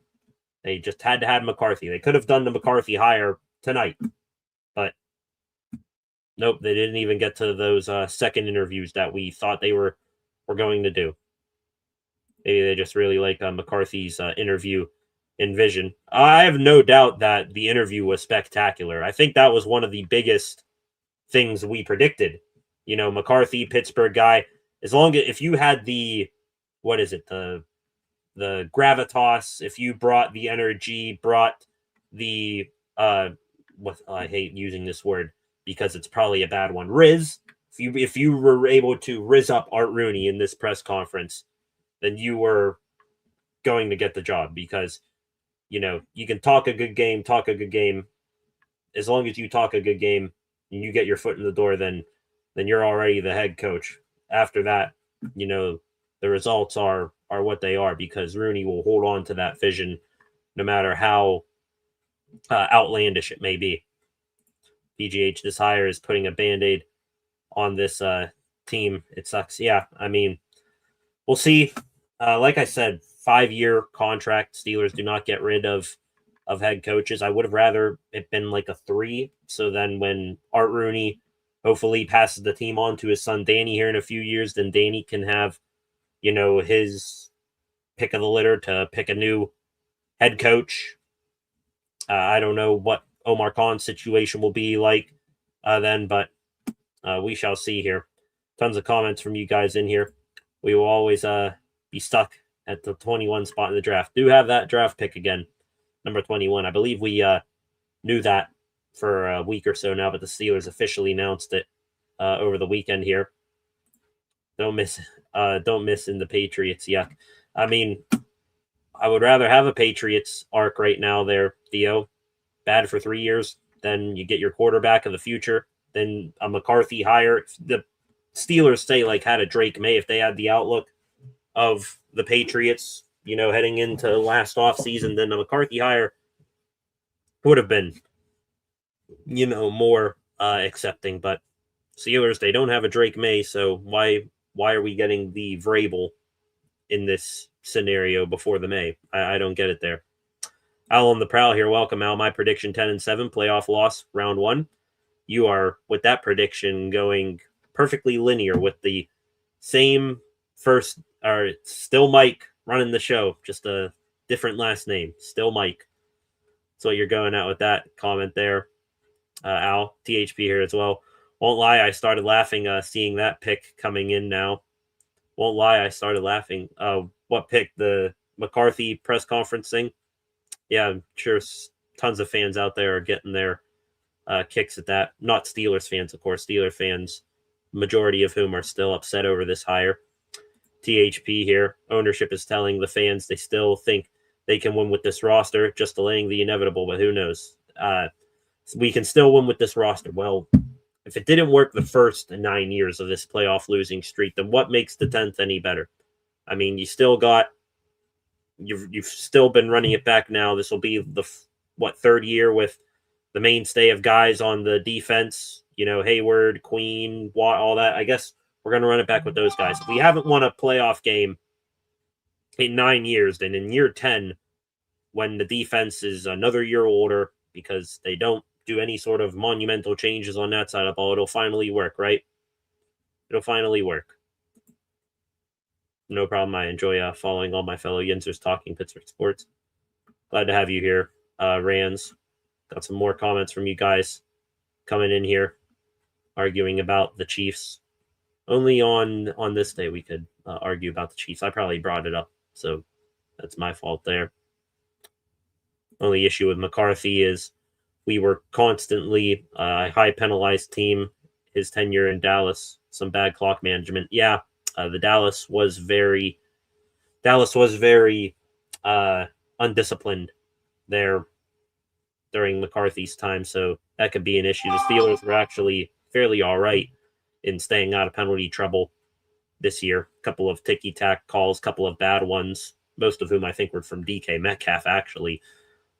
They just had to have McCarthy. They could have done the McCarthy hire tonight. But nope, they didn't even get to those second interviews that we thought they were going to do. Maybe they just really like McCarthy's interview and vision. I have no doubt that the interview was spectacular. I think that was one of the biggest things we predicted. McCarthy, Pittsburgh guy. As long as if you had the gravitas, if you brought the energy, brought the I hate using this word because it's probably a bad one. Riz. If you were able to riz up Art Rooney in this press conference, then you were going to get the job because, you can talk a good game. As long as you talk a good game and you get your foot in the door, then you're already the head coach. After that, the results are what they are because Rooney will hold on to that vision no matter how outlandish it may be. PGH, this hire is putting a Band-Aid on this team. It sucks. Yeah, I mean, we'll see. Like I said, 5-year contract. Steelers do not get rid of head coaches. I would have rather it been like a 3. So then when Art Rooney hopefully passes the team on to his son Danny here in a few years, then Danny can have, his pick of the litter to pick a new head coach. I don't know what Omar Khan's situation will be like then, but we shall see here. Tons of comments from you guys in here. We will always be stuck at the 21 spot in the draft. Do have that draft pick again, number 21. I believe we knew that for a week or so now, but the Steelers officially announced it over the weekend here. Don't miss in the Patriots. Yuck. I mean, I would rather have a Patriots arc right now there, Theo. Bad for 3 years. Then you get your quarterback of the future. Then a McCarthy hire. If the Steelers say had a Drake May, if they had the outlook of the Patriots, heading into last offseason, then a McCarthy hire would have been, more accepting. But Steelers, they don't have a Drake May, so why are we getting the Vrabel in this scenario before the May? I don't get it there. Al on the prowl here. Welcome, Al. My prediction 10-7, playoff loss, round 1. You are, with that prediction, going perfectly linear with the same first, or still Mike running the show, just a different last name. Still Mike. So you're going out with that comment there. Al, THP here as well. Won't lie, I started laughing seeing that pick coming in now. Won't lie, I started laughing. What pick? The McCarthy press conference thing? Yeah, I'm sure tons of fans out there are getting their kicks at that. Not Steelers fans, of course. Steelers fans, majority of whom are still upset over this hire. THP here. Ownership is telling the fans they still think they can win with this roster, just delaying the inevitable, but who knows? We can still win with this roster. Well, if it didn't work the first 9 years of this playoff losing streak, then what makes the 10th any better? I mean, you still got you've still been running it back now. This will be the third year with the mainstay of guys on the defense. Hayward, Queen, Watt, all that. I guess we're going to run it back with those guys. We haven't won a playoff game in 9 years, and in year 10, when the defense is another year older, because they don't do any sort of monumental changes on that side of the ball, it'll finally work, right? It'll finally work. No problem. I enjoy following all my fellow Yinzers talking Pittsburgh sports. Glad to have you here, Rands. Got some more comments from you guys coming in here, arguing about the Chiefs. Only on this day we could argue about the Chiefs. I probably brought it up, so that's my fault there. Only issue with McCarthy is we were constantly a high penalized team his tenure in Dallas. Some bad clock management. Yeah, the Dallas was very undisciplined there during McCarthy's time, so that could be an issue. The Steelers were actually fairly all right in staying out of penalty trouble this year. A couple of ticky-tack calls, couple of bad ones, most of whom I think were from DK Metcalf, actually.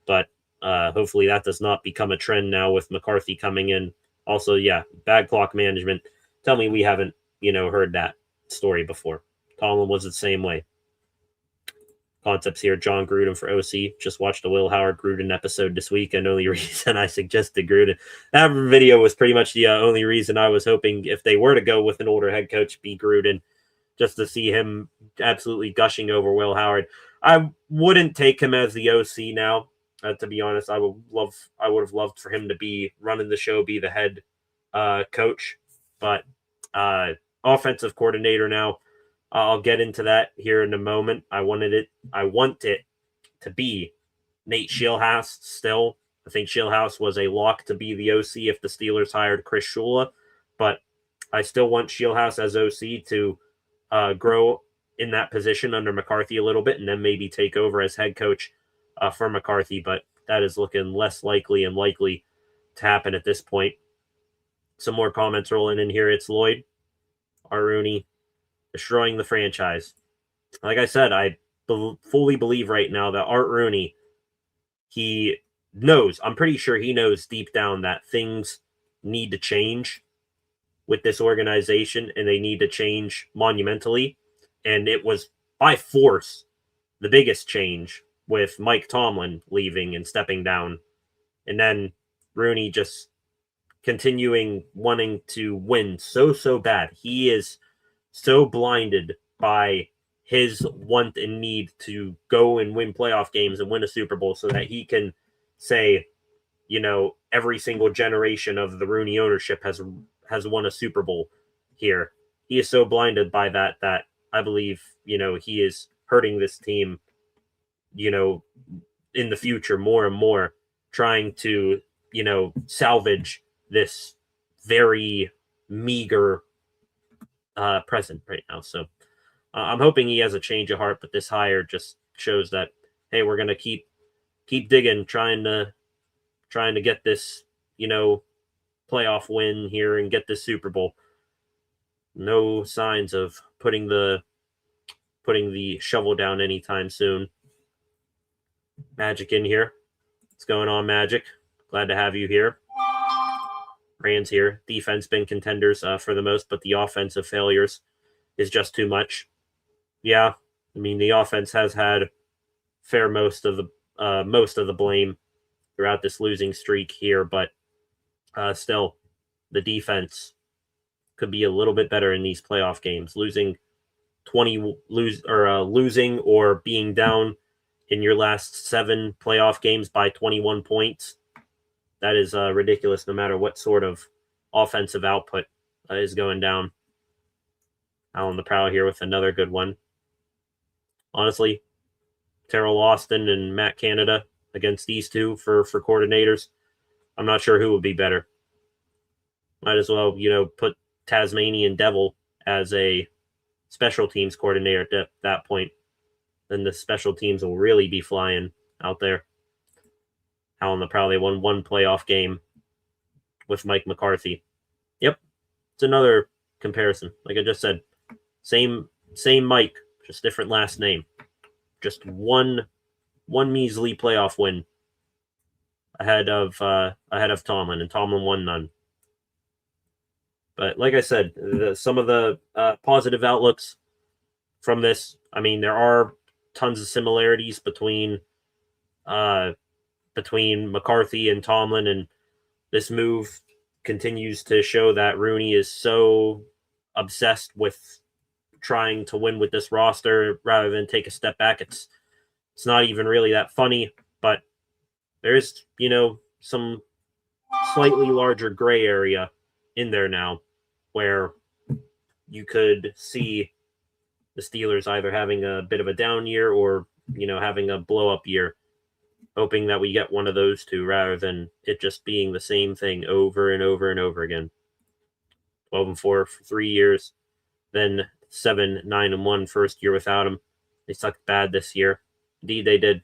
But hopefully that does not become a trend now with McCarthy coming in. Also, yeah, bad clock management. Tell me we haven't, heard that story before. Colin was the same way. Concepts here, John Gruden for OC. Just watched a Will Howard Gruden episode this week, and only reason I suggested Gruden. That video was pretty much the only reason I was hoping, if they were to go with an older head coach, be Gruden, just to see him absolutely gushing over Will Howard. I wouldn't take him as the OC now. To be honest, I would have loved for him to be running the show, be the head coach, but offensive coordinator now. I'll get into that here in a moment. I want it to be Nate Scheelhaase still. I think Scheelhaase was a lock to be the OC if the Steelers hired Chris Shula, but I still want Scheelhaase as OC to grow in that position under McCarthy a little bit, and then maybe take over as head coach for McCarthy, but that is looking less likely and likely to happen at this point. Some more comments rolling in here. It's Lloyd, Rooney, destroying the franchise. Like I said, I fully believe right now that Art Rooney, he knows, I'm pretty sure he knows deep down that things need to change with this organization, and they need to change monumentally. And it was by force the biggest change with Mike Tomlin leaving and stepping down. And then Rooney just continuing wanting to win so bad. He is so blinded by his want and need to go and win playoff games and win a Super Bowl so that he can say, every single generation of the Rooney ownership has won a Super Bowl here. He is so blinded by that I believe, he is hurting this team, in the future more and more, trying to, salvage this very meager present right now. So I'm hoping he has a change of heart, but this hire just shows that, hey, we're going to keep digging, trying to get this, playoff win here and get this Super Bowl. No signs of putting the shovel down anytime soon. Magic in here. What's going on, Magic? Glad to have you here. Rand's here. Defense been contenders for the most, but the offensive failures is just too much. Yeah, I mean, the offense has had most of the blame throughout this losing streak here, but still, the defense could be a little bit better in these playoff games. Losing or being down in your last 7 playoff games by 21 points. That is ridiculous no matter what sort of offensive output is going down. Alan the Prowl here with another good one. Honestly, Terrell Austin and Matt Canada against these two for coordinators, I'm not sure who would be better. Might as well, put Tasmanian Devil as a special teams coordinator at that point. Then the special teams will really be flying out there. Alan the Prowl, they won 1 playoff game with Mike McCarthy. Yep, it's another comparison. Like I just said, same Mike, just different last name. just one measly playoff win ahead of Tomlin, and Tomlin won none. But like I said, some of the positive outlooks from this, I mean, there are tons of similarities between McCarthy and Tomlin, and this move continues to show that Rooney is so obsessed with trying to win with this roster rather than take a step back. It's not even really that funny, but there's, some slightly larger gray area in there now where you could see the Steelers either having a bit of a down year or, having a blow up year, hoping that we get one of those two rather than it just being the same thing over and over and over again. 12-4 for 3 years, then 7-9-1 first year without him. They sucked bad this year. Indeed, they did.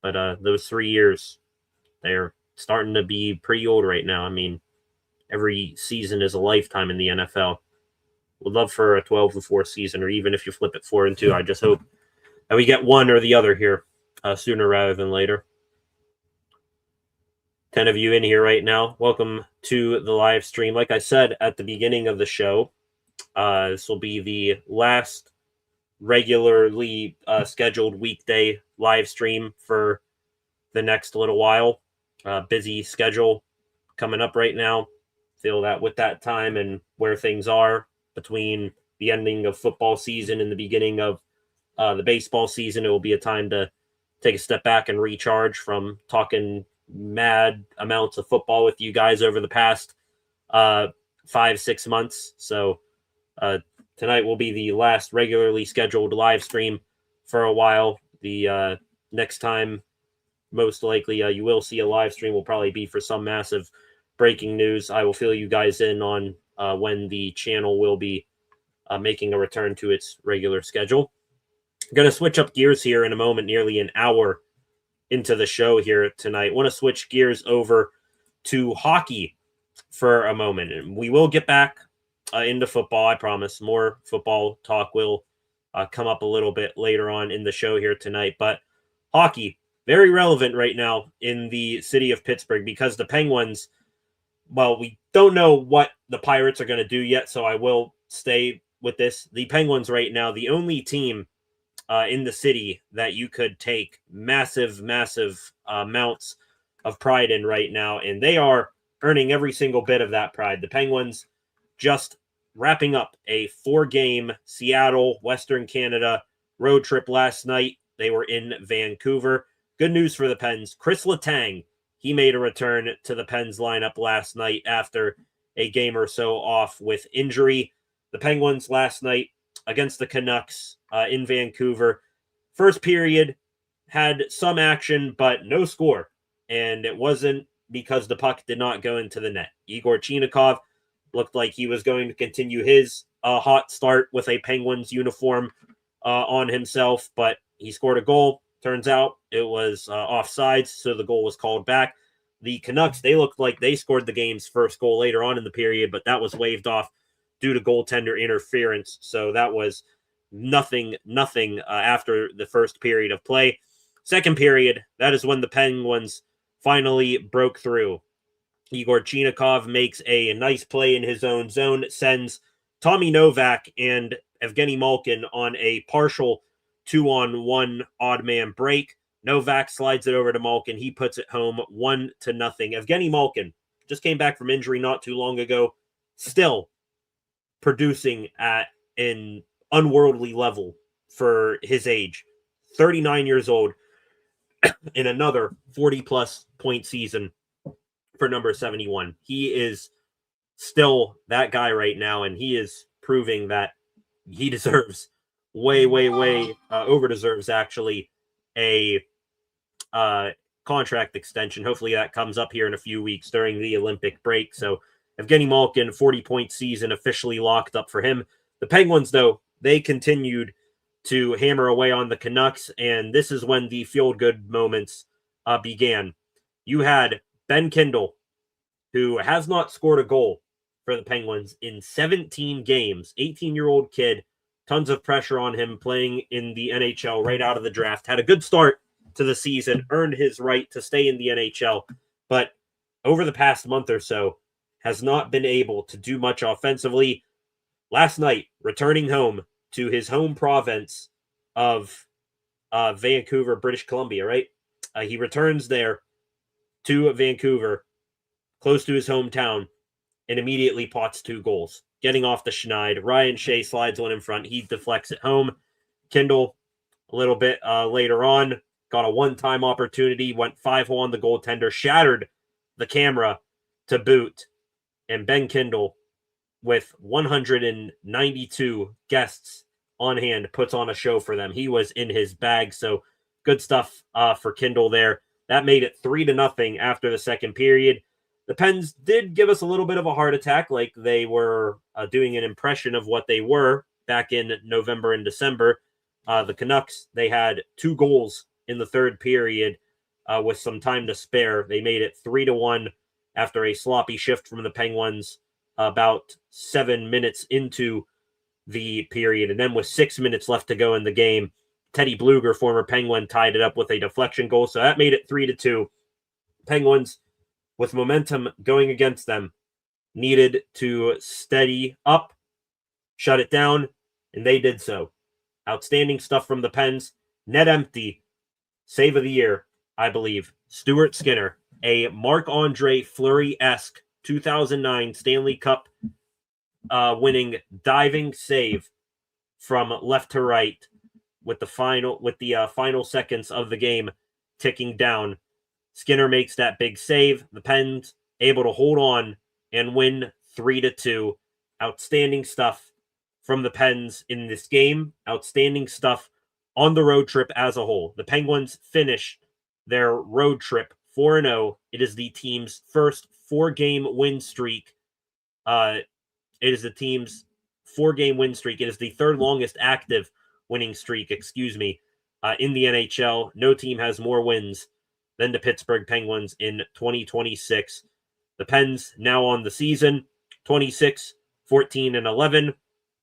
But those 3 years, they're starting to be pretty old right now. I mean, every season is a lifetime in the NFL. Would love for a 12-4 season, or even if you flip it 4-2. I just hope that we get one or the other here sooner rather than later. 10 of you in here right now. Welcome to the live stream. Like I said at the beginning of the show, this will be the last regularly scheduled weekday live stream for the next little while. Busy schedule coming up right now. Feel that with that time and where things are between the ending of football season and the beginning of the baseball season, it will be a time to take a step back and recharge from talking mad amounts of football with you guys over the past 5-6 months. So tonight will be the last regularly scheduled live stream for a while. The next time, most likely, you will see a live stream will probably be for some massive breaking news. I will fill you guys in on when the channel will be making a return to its regular schedule. I'm going to switch up gears here in a moment, nearly an hour into the show here tonight. I want to switch gears over to hockey for a moment. And we will get back into football, I promise. More football talk will come up a little bit later on in the show here tonight. But hockey, very relevant right now in the city of Pittsburgh because the Penguins, well, we don't know what the Pirates are going to do yet, so I will stay with this. The Penguins right now, the only team in the city that you could take massive amounts of pride in right now, and they are earning every single bit of that pride. The Penguins just wrapping up a 4-game Seattle, Western Canada road trip last night. They were in Vancouver. Good news for the Pens. Chris Letang, he made a return to the Pens lineup last night after a game or so off with injury. The Penguins last night against the Canucks in Vancouver. First period had some action, but no score. And it wasn't because the puck did not go into the net. Igor Chinikov looked like he was going to continue his hot start with a Penguins uniform on himself, but he scored a goal. Turns out it was offsides, so the goal was called back. The Canucks, they looked like they scored the game's first goal later on in the period, but that was waved off due to goaltender interference. So that was nothing after the first period of play. Second period, that is when the Penguins finally broke through. Igor Chinikov makes a nice play in his own zone, sends Tommy Novak and Evgeny Malkin on a partial 2-on-1 odd man break. Novak slides it over to Malkin. He puts it home 1-0. Evgeny Malkin just came back from injury not too long ago, still producing at an unworldly level for his age. 39 years old in another 40-plus point season for number 71. He is still that guy right now, and he is proving that he deserves way over deserves actually a contract extension. Hopefully that comes up here in a few weeks during the Olympic break. So Evgeny Malkin, 40-point season officially locked up for him. The Penguins, though, they continued to hammer away on the Canucks, and this is when the feel-good moments began. You had Ben Kindle, who has not scored a goal for the Penguins in 17 games, 18-year-old kid, Tons of pressure on him playing in the NHL right out of the draft. Had a good start to the season, earned his right to stay in the NHL, but over the past month or so has not been able to do much offensively. Last night, returning home to his home province of Vancouver, British Columbia, right? He returns there to Vancouver, close to his hometown, and immediately pots 2 goals. Getting off the schneid. Ryan Shea slides one in front. He deflects it home. Kindle, a little bit later on, got a one-time opportunity, went 5-hole on the goaltender, shattered the camera to boot. And Ben Kindle, with 192 guests on hand, puts on a show for them. He was in his bag, so good stuff for Kindle there. That made it 3-0 after the second period. The Pens did give us a little bit of a heart attack, like they were doing an impression of what they were back in November and December. The Canucks, they had 2 goals in the third period with some time to spare. They made it 3-1 after a sloppy shift from the Penguins about 7 minutes into the period. And then with 6 minutes left to go in the game, Teddy Bluger, former Penguin, tied it up with a deflection goal. So that made it 3-2. Penguins, with momentum going against them, needed to steady up, shut it down, and they did so. Outstanding stuff from the Pens. Net empty. Save of the year, I believe. Stuart Skinner, a Marc-Andre Fleury-esque 2009 Stanley Cup winning diving save from left to right with the final seconds of the game ticking down. Skinner makes that big save. The Pens able to hold on and win 3-2. Outstanding stuff from the Pens in this game. Outstanding stuff on the road trip as a whole. The Penguins finish their road trip 4-0. It is the team's first 4-game win streak. It is the team's 4-game win streak. It is the third longest active winning streak, in the NHL. No team has more wins than the Pittsburgh Penguins in 2026. The Pens now on the season, 26, 14, and 11.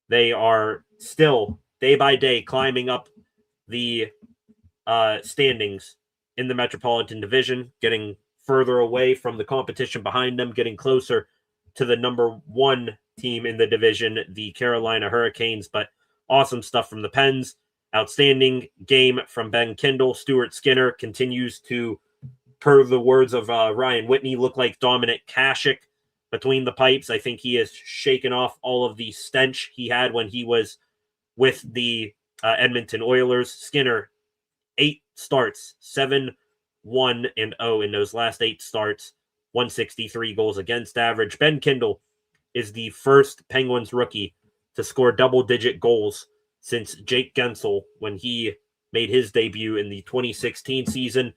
They are still, day by day, climbing up the standings in the Metropolitan Division, getting further away from the competition behind them, getting closer to the number 1 team in the division, the Carolina Hurricanes. But awesome stuff from the Pens. Outstanding game from Ben Kindle. Stuart Skinner continues to, per the words of Ryan Whitney, look like Dominic Hasek between the pipes. I think he has shaken off all of the stench he had when he was with the Edmonton Oilers. Skinner, 8 starts, 7-1-0 in those last 8 starts, 163 goals against average. Ben Kindle is the first Penguins rookie to score double-digit goals since Jake Gensel when he made his debut in the 2016 season.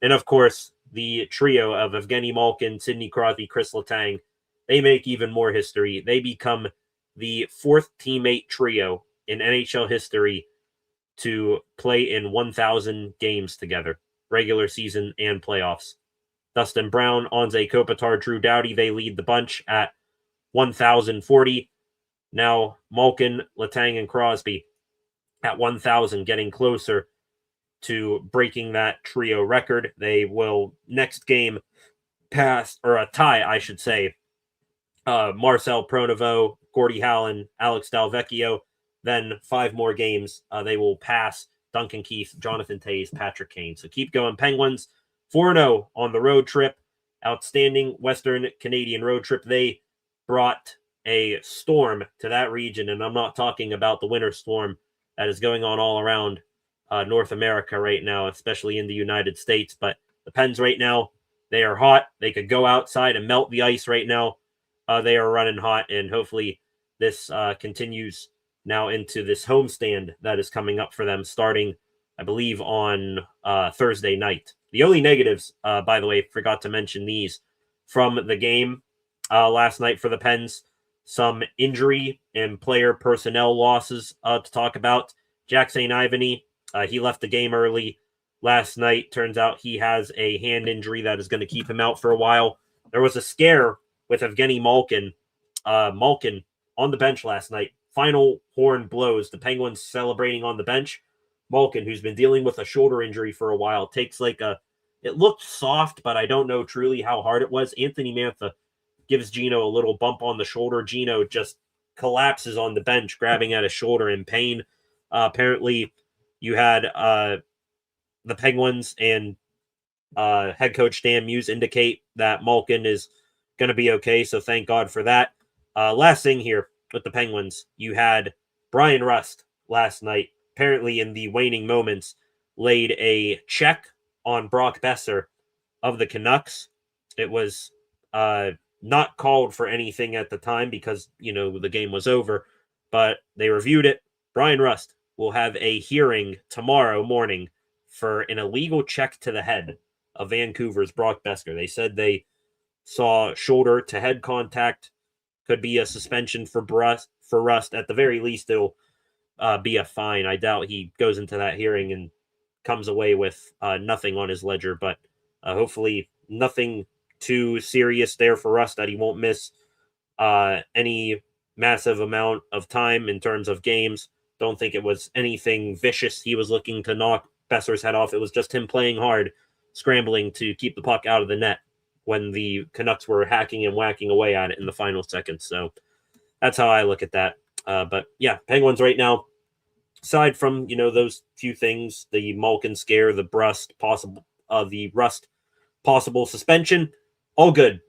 And, of course, the trio of Evgeny Malkin, Sidney Crosby, Chris Letang, they make even more history. They become the 4th teammate trio in NHL history to play in 1,000 games together, regular season and playoffs. Dustin Brown, Anze Kopitar, Drew Doughty, they lead the bunch at 1,040. Now Malkin, Letang, and Crosby at 1,000, getting closer to breaking that trio record. They will next game pass, or a tie, I should say, Marcel Pronovost, Gordie Hallen, Alex Delvecchio. Then 5 more games, they will pass Duncan Keith, Jonathan Toews, Patrick Kane. So keep going, Penguins. 4-0 on the road trip. Outstanding Western Canadian road trip. They brought a storm to that region, and I'm not talking about the winter storm that is going on all around North America right now, especially in the United States. But the Pens right now, they are hot. They could go outside and melt the ice right now. They are running hot, and hopefully this continues now into this homestand that is coming up for them starting, I believe, on Thursday night. The only negatives, by the way, forgot to mention these from the game last night for the Pens. Some injury and player personnel losses to talk about. Jack St. Ivany, he left the game early last night. Turns out he has a hand injury that is going to keep him out for a while. There was a scare with Evgeny Malkin. Malkin on the bench last night, final horn blows. The Penguins celebrating on the bench. Malkin, who's been dealing with a shoulder injury for a while, takes it looked soft, but I don't know truly how hard it was. Anthony Mantha gives Gino a little bump on the shoulder. Gino just collapses on the bench, grabbing at his shoulder in pain. Apparently, you had the Penguins and head coach Dan Muse indicate that Malkin is going to be okay, so thank God for that. Last thing here with the Penguins, you had Brian Rust last night, apparently in the waning moments, laid a check on Brock Besser of the Canucks. It was not called for anything at the time because, the game was over, but they reviewed it. Brian Rust will have a hearing tomorrow morning for an illegal check to the head of Vancouver's Brock Besser. They said they saw shoulder to head contact. Could be a suspension for Rust. At the very least, it'll be a fine. I doubt he goes into that hearing and comes away with nothing on his ledger, but hopefully nothing too serious there for Rust that he won't miss any massive amount of time in terms of games. Don't think it was anything vicious. He was looking to knock Besser's head off. It was just him playing hard, scrambling to keep the puck out of the net when the Canucks were hacking and whacking away at it in the final seconds. So that's how I look at that. But yeah, Penguins right now, aside from, those few things, the Malkin scare, the Rust possible suspension, all good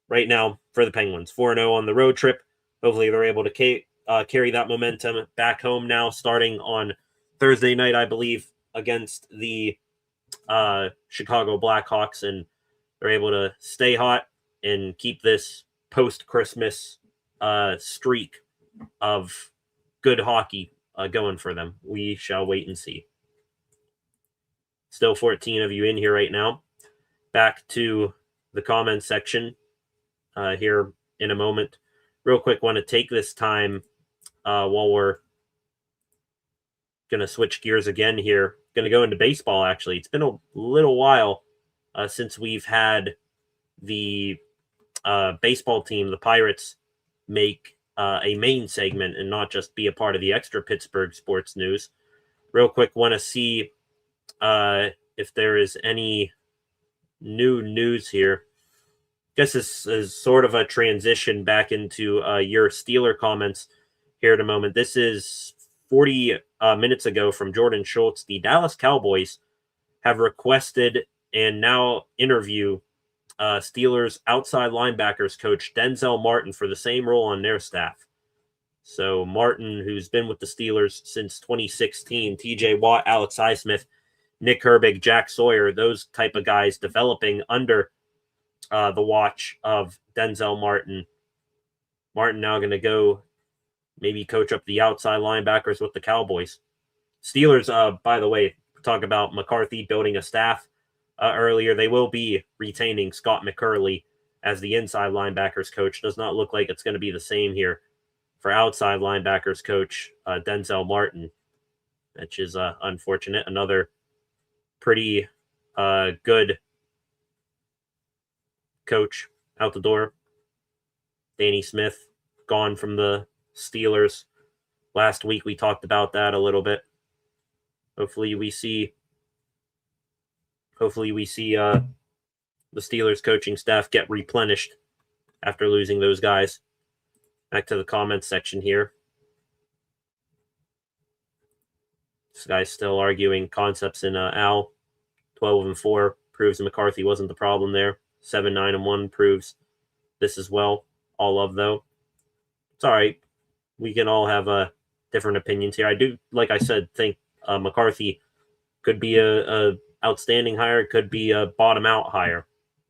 right now for the Penguins. 4-0 on the road trip. Hopefully they're able to carry that momentum back home now, starting on Thursday night, I believe, against the Chicago Blackhawks, and they're able to stay hot and keep this post-Christmas streak of good hockey going for them. We shall wait and see. Still 14 of you in here right now. Back to the comments section here in a moment. Real quick, want to take this time while we're going to switch gears again here. Going to go into baseball, actually. It's been a little while since we've had the baseball team, the Pirates, make a main segment and not just be a part of the extra Pittsburgh sports news. Real quick, want to see if there is any new news here. Guess this is sort of a transition back into your Steeler comments here in a moment. This is 40 minutes ago from Jordan Schultz. The Dallas Cowboys have requested and now interview Steelers outside linebackers coach Denzel Martin for the same role on their staff. So Martin, who's been with the Steelers since 2016, TJ Watt, Alex Highsmith, Nick Herbig, Jack Sawyer, those type of guys developing under the watch of Denzel Martin. Martin now going to go maybe coach up the outside linebackers with the Cowboys. Steelers, by the way, talk about McCarthy building a staff earlier. They will be retaining Scott McCurley as the inside linebackers coach. Does not look like it's going to be the same here for outside linebackers coach Denzel Martin, which is unfortunate. Another pretty good coach out the door. Danny Smith gone from the Steelers. Last week we talked about that a little bit. Hopefully we see the Steelers coaching staff get replenished after losing those guys. Back to the comments section here. This guy's still arguing concepts in Al. 12-4 proves McCarthy wasn't the problem there. 7-9-1 proves this as well. All love, though. It's all right. We can all have different opinions here. I do, like I said, think McCarthy could be a outstanding hire, could be a bottom out hire,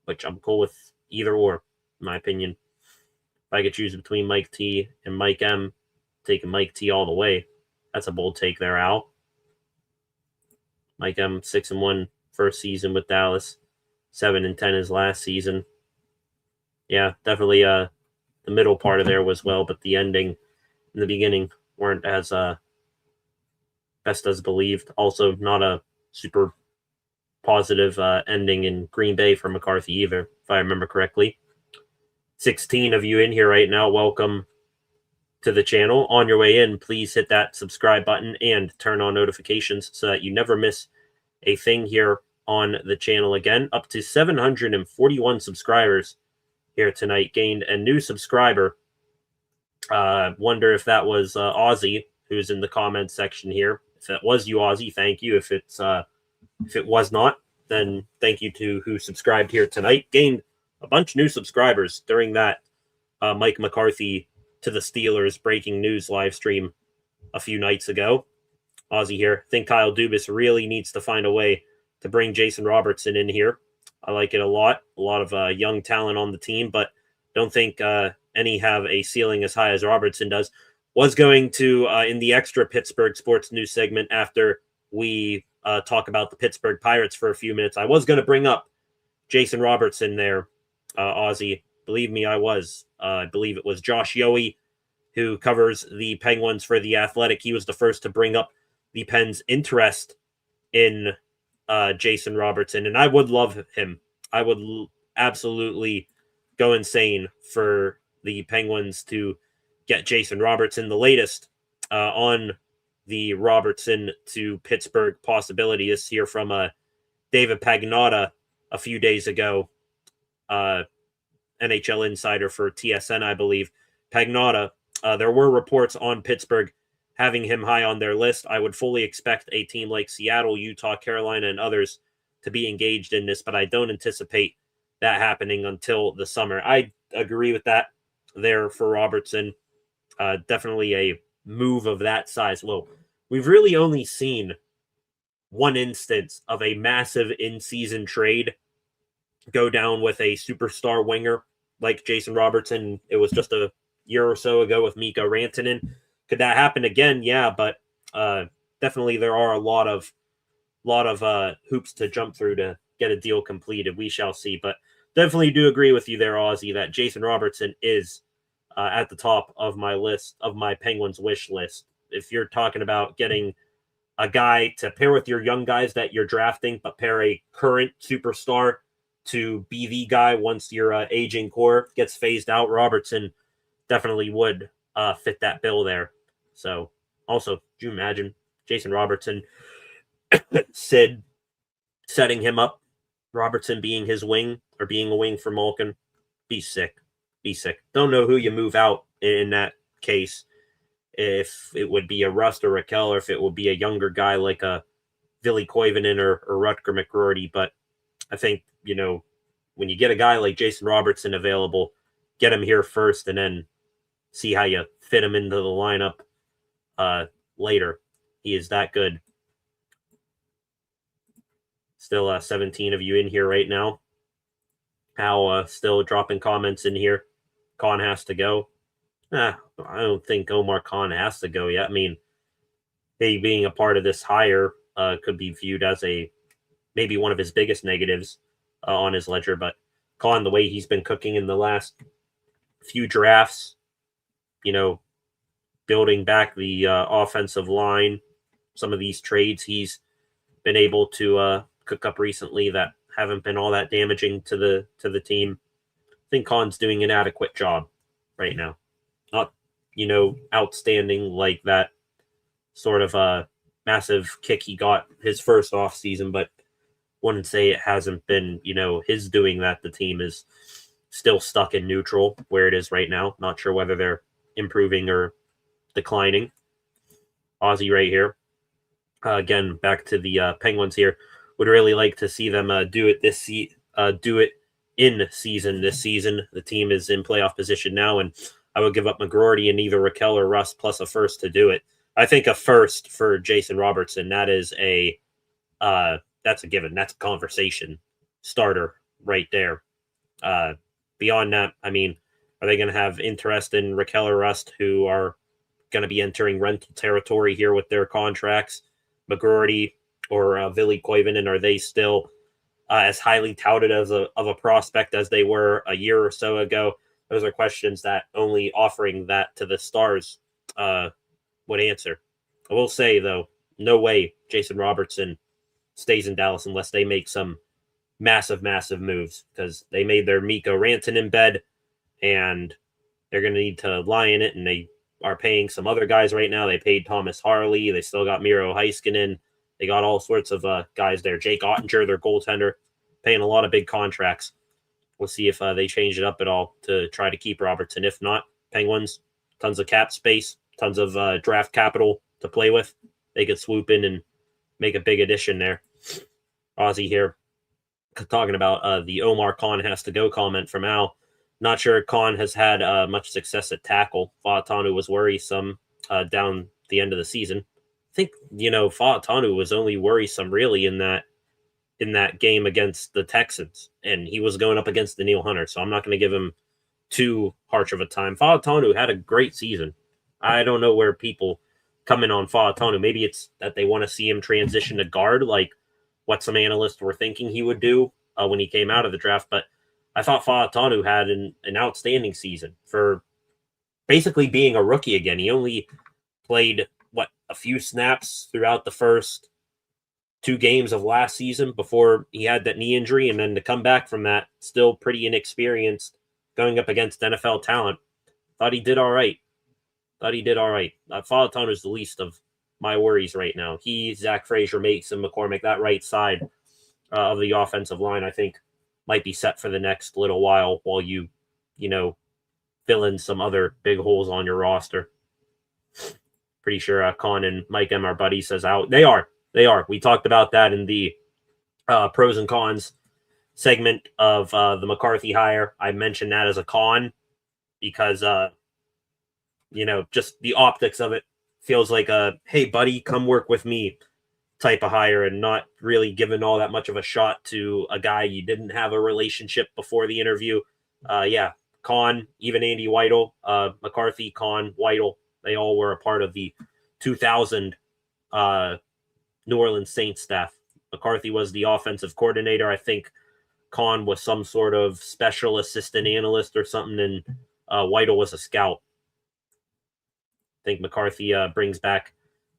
which I'm cool with either or, in my opinion. If I could choose between Mike T and Mike M, taking Mike T all the way. That's a bold take there, Al. Mike M, 6-1 first season with Dallas, 7-10 his last season. Yeah, definitely the middle part of there was well, but the ending in the beginning weren't as best as believed. Also, not a super positive ending in Green Bay for McCarthy either, if I remember correctly. 16 of you in here right now. Welcome to the channel. On your way in, please hit that subscribe button and turn on notifications so that you never miss a thing here on the channel. Again, up to 741 subscribers here tonight. Gained a new subscriber. Wonder if that was Aussie, who's in the comments section here. If it was you, Aussie, thank you. If it was not, then thank you to who subscribed here tonight. Gained a bunch of new subscribers during that Mike McCarthy to the Steelers breaking news live stream a few nights ago. Aussie here. Think Kyle Dubas really needs to find a way to bring Jason Robertson in here. I like it a lot. A lot of young talent on the team, but don't think any have a ceiling as high as Robertson does. Was going to, in the extra Pittsburgh sports news segment after we talk about the Pittsburgh Pirates for a few minutes, I was going to bring up Jason Robertson there, Aussie. Believe me, I was. I believe it was Josh Yohe, who covers the Penguins for The Athletic. He was the first to bring up the Pens' interest in Jason Robertson, and I would love him. I would absolutely go insane for the Penguins to get Jason Robertson. The latest on the Robertson to Pittsburgh possibility is here from David Pagnotta a few days ago, NHL insider for TSN, I believe. Pagnotta, there were reports on Pittsburgh having him high on their list. I would fully expect a team like Seattle, Utah, Carolina, and others to be engaged in this, but I don't anticipate that happening until the summer. I agree with that there for Robertson. Definitely a move of that size. Well, we've really only seen one instance of a massive in-season trade go down with a superstar winger like Jason Robertson. It was just a year or so ago with Mikko Rantanen. Could that happen again? Yeah, but definitely there are a lot of hoops to jump through to get a deal completed. We shall see, but definitely do agree with you there, Aussie, that Jason Robertson is at the top of my list, of my Penguins wish list. If you're talking about getting a guy to pair with your young guys that you're drafting, but pair a current superstar to be the guy once your aging core gets phased out, Robertson definitely would fit that bill there. So also, do you imagine Jason Robertson, Sid setting him up, Robertson being his wing or being a wing for Malkin? Be sick. Be sick. Don't know who you move out in that case. If it would be a Rust or Raquel, or if it would be a younger guy like a Ville Koivunen or Rutger McGroarty. But I think, when you get a guy like Jason Robertson available, get him here first and then see how you fit him into the lineup later. He is that good. Still 17 of you in here right now. How still dropping comments in here. Khan has to go. I don't think Omar Khan has to go yet. I mean, he being a part of this hire could be viewed as maybe one of his biggest negatives on his ledger. But Khan, the way he's been cooking in the last few drafts, building back the offensive line, some of these trades he's been able to cook up recently that haven't been all that damaging to the team. I think Khan's doing an adequate job right now. Not, outstanding like that sort of massive kick he got his first off season, but wouldn't say it hasn't been, his doing that. The team is still stuck in neutral where it is right now. Not sure whether they're improving or declining. Aussie right here. Again, back to the Penguins here. Would really like to see them do it in season this season. The team is in playoff position now, and I would give up McGroarty and either Raquel or Russ plus a first to do it. I think a first for Jason Robertson, that is that's a given. That's a conversation starter right there. Beyond that, I mean, are they going to have interest in Raquel or Rust, who are going to be entering rental territory here with their contracts? McGroarty or Ville Koivunen, are they still as highly touted as a prospect as they were a year or so ago? Those are questions that only offering that to the Stars would answer. I will say, though, no way Jason Robertson stays in Dallas unless they make some massive moves, because they made their Mikko Rantanen bed, and they're going to need to lie in it, and they are paying some other guys right now. They paid Thomas Harley. They still got Miro Heiskanen. They got all sorts of guys there. Jake Ottinger, their goaltender, paying a lot of big contracts. We'll see if they change it up at all to try to keep Robertson. If not, Penguins, tons of cap space, tons of draft capital to play with. They could swoop in and make a big addition there. Ozzy here talking about the Omar Khan has to go comment from Al. Not sure Khan has had much success at tackle. Fa'atanu was worrisome down the end of the season. I think, Fa'atanu was only worrisome really in that game against the Texans, and he was going up against Daniil Hunter, so I'm not going to give him too harsh of a time. Fa'atanu had a great season. I don't know where people come in on Fa'atanu. Maybe it's that they want to see him transition to guard, like what some analysts were thinking he would do when he came out of the draft, but I thought Fa'atanu had an outstanding season for basically being a rookie again. He only played, a few snaps throughout the first 2 games of last season before he had that knee injury, and then to come back from that, still pretty inexperienced, going up against NFL talent. Thought he did all right. Fa'atanu is the least of my worries right now. He, Zach Frazier, Mason McCormick, that right side of the offensive line, I think, might be set for the next little while you fill in some other big holes on your roster. Pretty sure Con and Mike M are buddies, says out. They are. We talked about that in the pros and cons segment of the McCarthy hire. I mentioned that as a con because, just the optics of it feels like a, hey, buddy, come work with me type of hire, and not really given all that much of a shot to a guy you didn't have a relationship before the interview. Con, even Andy Weidel, McCarthy, Con, Weidel, they all were a part of the 2000 New Orleans Saints staff. McCarthy was the offensive coordinator. I think Con was some sort of special assistant analyst or something, and Weidel was a scout. I think McCarthy brings back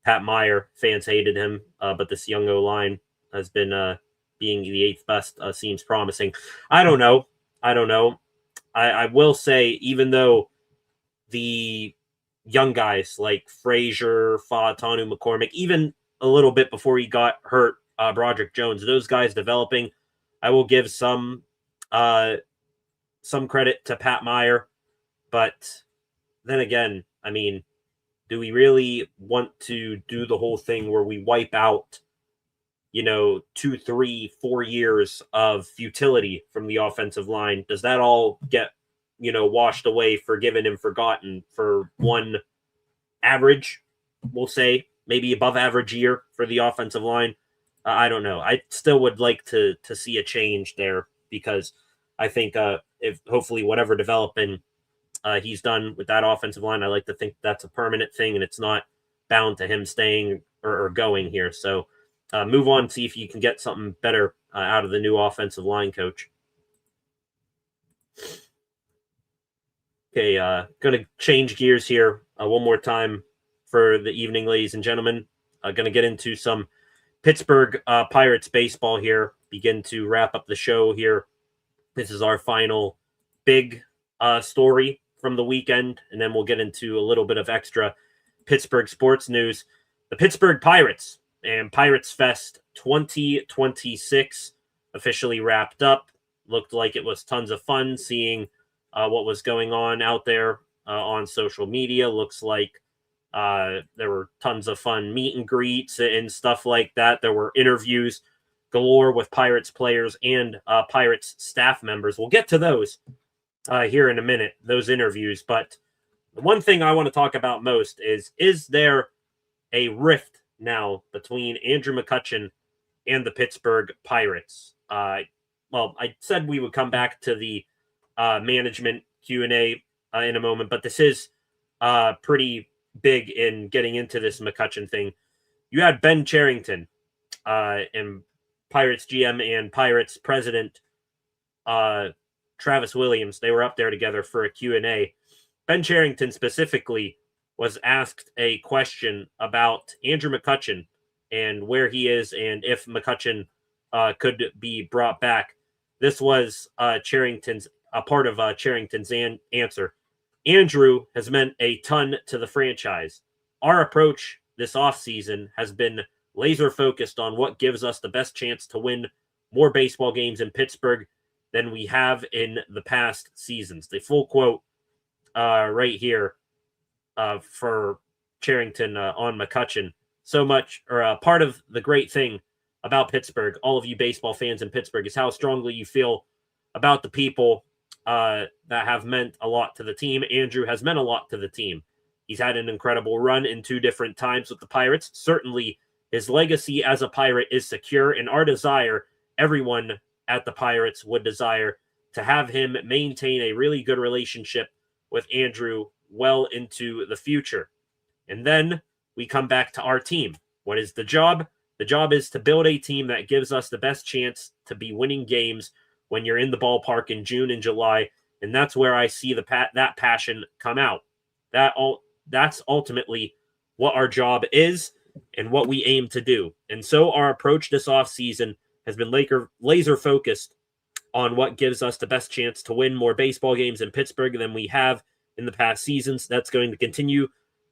Pat Meyer. Fans hated him, but this young O-line has been being the 8th best seems promising. I don't know. I will say, even though the young guys like Frazier, Fa'atanu, McCormick, even a little bit before he got hurt, Broderick Jones, those guys developing, I will give some credit to Pat Meyer. But then again, I mean, do we really want to do the whole thing where we wipe out, 2, 3, 4 years of futility from the offensive line? Does that all get, washed away, forgiven and forgotten for one average, we'll say, maybe above average year for the offensive line? I don't know. I still would like to see a change there, because I think if hopefully whatever developing he's done with that offensive line, I like to think that's a permanent thing and it's not bound to him staying or going here. So move on, see if you can get something better out of the new offensive line coach. Okay, going to change gears here one more time for the evening, ladies and gentlemen. Going to get into some Pittsburgh Pirates baseball here, begin to wrap up the show here. This is our final big story from the weekend, and then we'll get into a little bit of extra Pittsburgh sports news. The Pittsburgh Pirates and Pirates Fest 2026 officially wrapped up. Looked like it was tons of fun seeing what was going on out there on social media. Looks like there were tons of fun meet and greets and stuff like that. There were interviews galore with Pirates players and Pirates staff members. We'll get to those here in a minute, those interviews. But the one thing I want to talk about most is there a rift now between Andrew McCutchen and the Pittsburgh Pirates? Well, I said we would come back to the management Q&A in a moment, but this is pretty big in getting into this McCutchen thing. You had Ben Cherington and Pirates GM and Pirates president Travis Williams. They were up there together for a Q&A. Ben Cherington specifically was asked a question about Andrew McCutchen and where he is and if McCutchen could be brought back. This was Cherington's a part of Cherington's answer. Andrew has meant a ton to the franchise. Our approach this offseason has been laser focused on what gives us the best chance to win more baseball games in Pittsburgh than we have in the past seasons. The full quote right here for Cherington on McCutchen. So much, or part of the great thing about Pittsburgh, all of you baseball fans in Pittsburgh, is how strongly you feel about the people that have meant a lot to the team. Andrew has meant a lot to the team. He's had an incredible run in 2 different times with the Pirates. Certainly, his legacy as a Pirate is secure, and our desire, everyone at the Pirates would desire to have him maintain a really good relationship with Andrew well into the future. And then we come back to our team. What is the job? The job is to build a team that gives us the best chance to be winning games when you're in the ballpark in June and July. And that's where I see that passion come out. That's ultimately what our job is and what we aim to do. And so our approach this offseason has been laser focused on what gives us the best chance to win more baseball games in Pittsburgh than we have in the past seasons. That's going to continue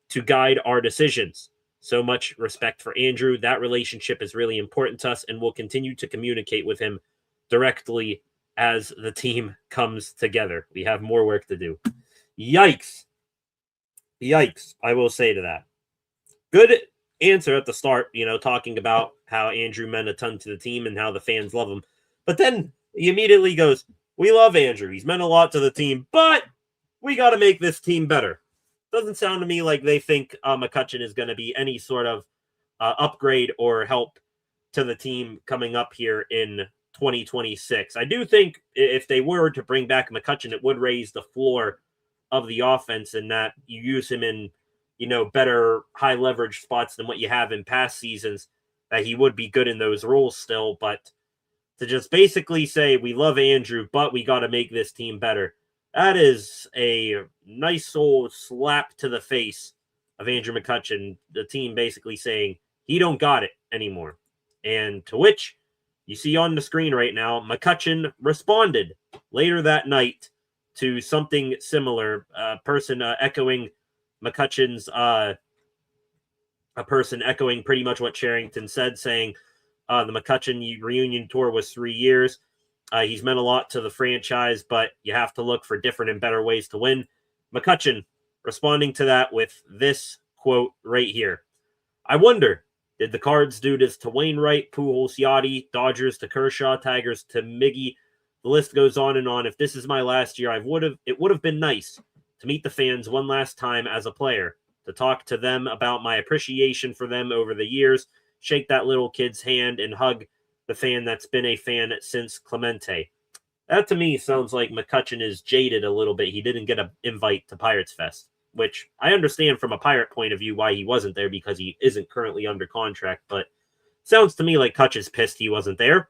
to guide our decisions. So much respect for Andrew. That relationship is really important to us, and we'll continue to communicate with him directly as the team comes together. We have more work to do. Yikes. Yikes, I will say to that. Good answer at the start, talking about how Andrew meant a ton to the team and how the fans love him. But then he immediately goes, we love Andrew. He's meant a lot to the team, but we got to make this team better. Doesn't sound to me like they think McCutchen is going to be any sort of upgrade or help to the team coming up here in 2026. I do think if they were to bring back McCutchen, it would raise the floor of the offense and that you use him in, better high leverage spots than what you have in past seasons, that he would be good in those roles still. But to just basically say, we love Andrew, but we got to make this team better. That is a nice old slap to the face of Andrew McCutchen, the team basically saying he don't got it anymore. And to which you see on the screen right now, McCutchen responded later that night to something similar. A person echoing McCutchen's, a person echoing pretty much what Cherington said, saying the McCutchen reunion tour was 3 years. He's meant a lot to the franchise, but you have to look for different and better ways to win. McCutchen responding to that with this quote right here. I wonder, did the Cards do this to Wainwright, Pujols, Yachty, Dodgers to Kershaw, Tigers to Miggy? The list goes on and on. If this is my last year, it would have been nice to meet the fans one last time as a player, to talk to them about my appreciation for them over the years, shake that little kid's hand, and hug the fan that's been a fan since Clemente. That to me sounds like McCutchen is jaded a little bit. He didn't get an invite to Pirates Fest, which I understand from a Pirate point of view why he wasn't there, because he isn't currently under contract, but sounds to me like Kutch is pissed he wasn't there.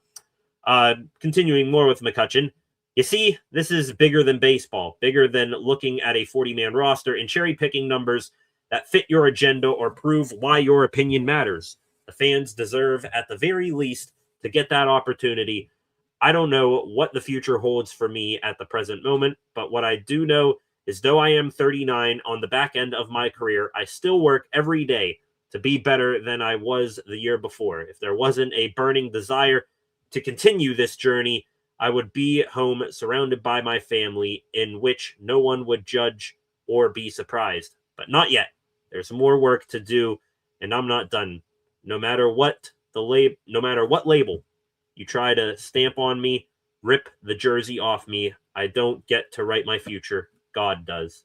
Continuing more with McCutchen, you see, this is bigger than baseball, bigger than looking at a 40-man roster and cherry-picking numbers that fit your agenda or prove why your opinion matters. The fans deserve, at the very least, to get that opportunity. I don't know what the future holds for me at the present moment, but what I do know is though I am 39 on the back end of my career, I still work every day to be better than I was the year before. If there wasn't a burning desire to continue this journey, I would be home surrounded by my family, in which no one would judge or be surprised. But not yet. There's more work to do, and I'm not done. No matter what label you try to stamp on me, rip the jersey off me, I don't get to write my future. God does.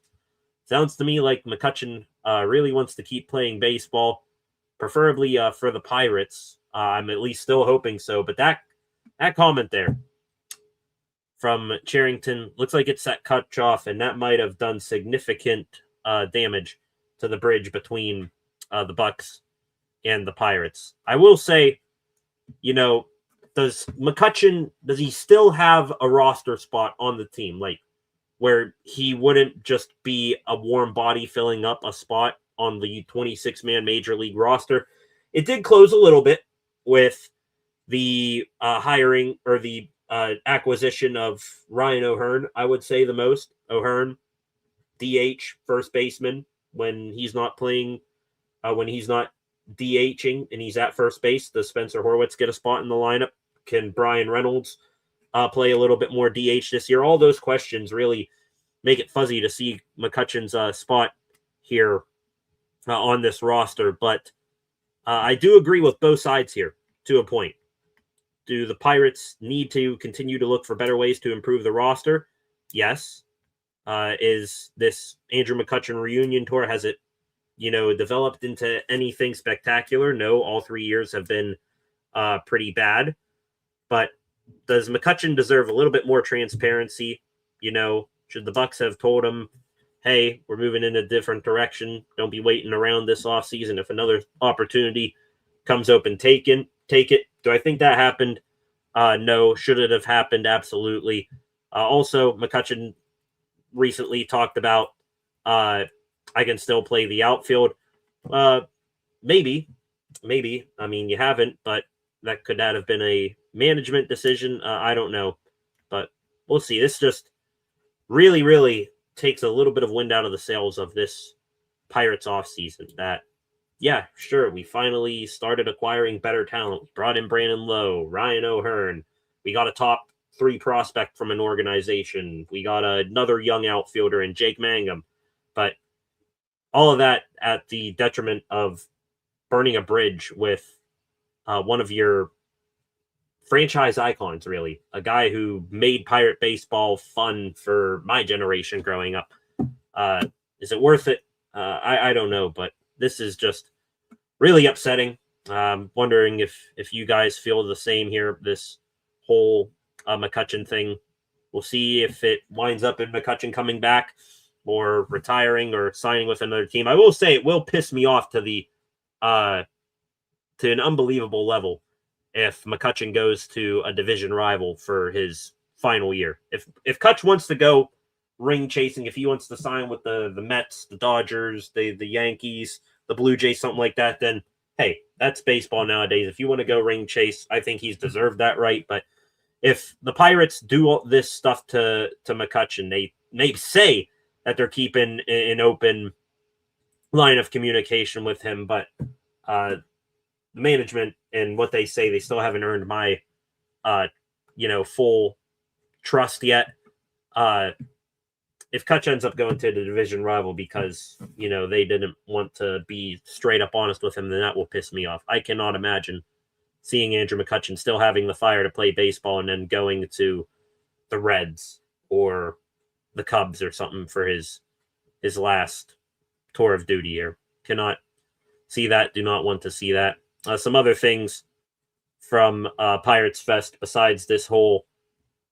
Sounds to me like McCutchen really wants to keep playing baseball, preferably for the Pirates. I'm at least still hoping so. But that comment there from Cherington looks like it set Kutch off, and that might have done significant damage to the bridge between the Bucks and the Pirates. I will say, does he still have a roster spot on the team? Like, where he wouldn't just be a warm body filling up a spot on the 26-man Major League roster. It did close a little bit with the hiring or the acquisition of Ryan O'Hearn, I would say the most. O'Hearn DH first baseman when he's not playing, when he's not DHing and he's at first base? Does Spencer Horwitz get a spot in the lineup? Can Brian Reynolds play a little bit more DH this year? All those questions really make it fuzzy to see McCutchen's spot here on this roster. But I do agree with both sides here to a point. Do the Pirates need to continue to look for better ways to improve the roster? Yes. Is this Andrew McCutchen reunion tour, has it, developed into anything spectacular? No, all 3 years have been pretty bad. But does McCutchen deserve a little bit more transparency? Should the Bucks have told him, hey, we're moving in a different direction. Don't be waiting around this offseason. If another opportunity comes open, take it. Do I think that happened? No. Should it have happened? Absolutely. Also, McCutchen recently talked about I can still play the outfield. Maybe. I mean, you haven't, but could that have been a management decision? I don't know, but we'll see. This just really, really takes a little bit of wind out of the sails of this Pirates offseason. That, yeah, sure, we finally started acquiring better talent. We brought in Brandon Lowe, Ryan O'Hearn. We got a top 3 prospect from an organization. We got another young outfielder in Jake Mangum. But all of that at the detriment of burning a bridge with one of your franchise icons, really. A guy who made Pirate baseball fun for my generation growing up. Is it worth it? I don't know, but this is just really upsetting. Wondering if you guys feel the same here. This whole McCutchen thing. We'll see if it winds up in McCutchen coming back or retiring or signing with another team. I will say it will piss me off to an unbelievable level if McCutchen goes to a division rival for his final year. If Kutch wants to go ring chasing, if he wants to sign with the Mets, the Dodgers, the Yankees, the Blue Jays, something like that, then hey, that's baseball nowadays. If you want to go ring chase, I think he's deserved that right. But if the Pirates do all this stuff to McCutchen, they say that they're keeping an open line of communication with him, but the management and what they say, they still haven't earned my full trust yet. If Kutch ends up going to the division rival because they didn't want to be straight up honest with him, then that will piss me off. I cannot imagine seeing Andrew McCutchen still having the fire to play baseball and then going to the Reds or the Cubs or something for his last tour of duty here. Cannot see that. Do not want to see that. Some other things from Pirates Fest besides this whole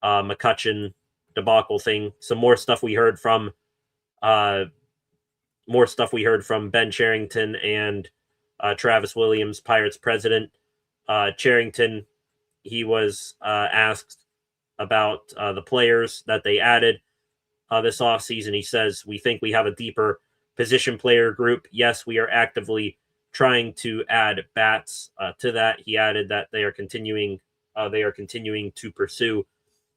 McCutchen debacle thing. Some more stuff we heard from Ben Cherington and Travis Williams, Pirates president. Cherington, he was asked about the players that they added this offseason. He says, we think we have a deeper position player group. Yes, we are actively trying to add bats to that. He added that they are continuing to pursue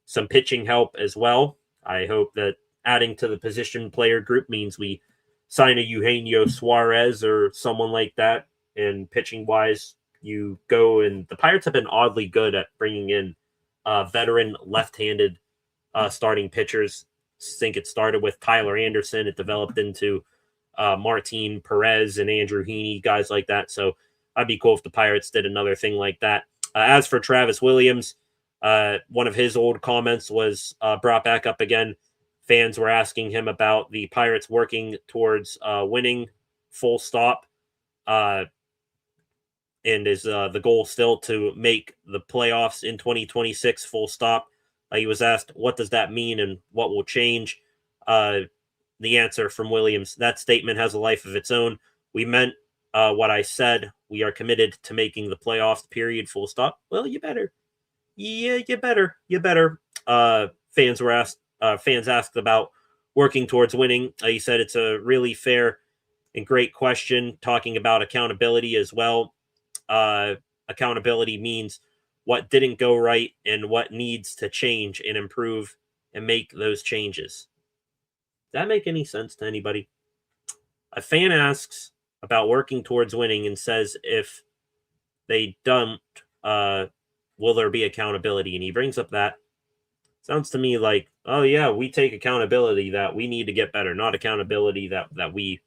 some pitching help as well. I hope that adding to the position player group means we sign a Eugenio Suarez or someone like that. And pitching wise, you go, and the Pirates have been oddly good at bringing in veteran left-handed starting pitchers. I think it started with Tyler Anderson. It developed into Martin Perez and Andrew Heaney, guys like that. So I'd be cool if the Pirates did another thing like that. As for Travis Williams, one of his old comments was brought back up again. Fans were asking him about the Pirates working towards winning, full stop. And is the goal still to make the playoffs in 2026, full stop? He was asked, what does that mean and what will change? The answer from Williams, that statement has a life of its own. We meant what I said. We are committed to making the playoffs, period, full stop. Well, you better. Yeah, you better. Fans asked about working towards winning. He said it's a really fair and great question, talking about accountability as well. Accountability means what didn't go right and what needs to change and improve and make those changes. that make any sense to anybody? A fan asks about working towards winning and says if they don't, will there be accountability? And he brings up that. Sounds to me like, oh yeah, we take accountability that we need to get better, not accountability that we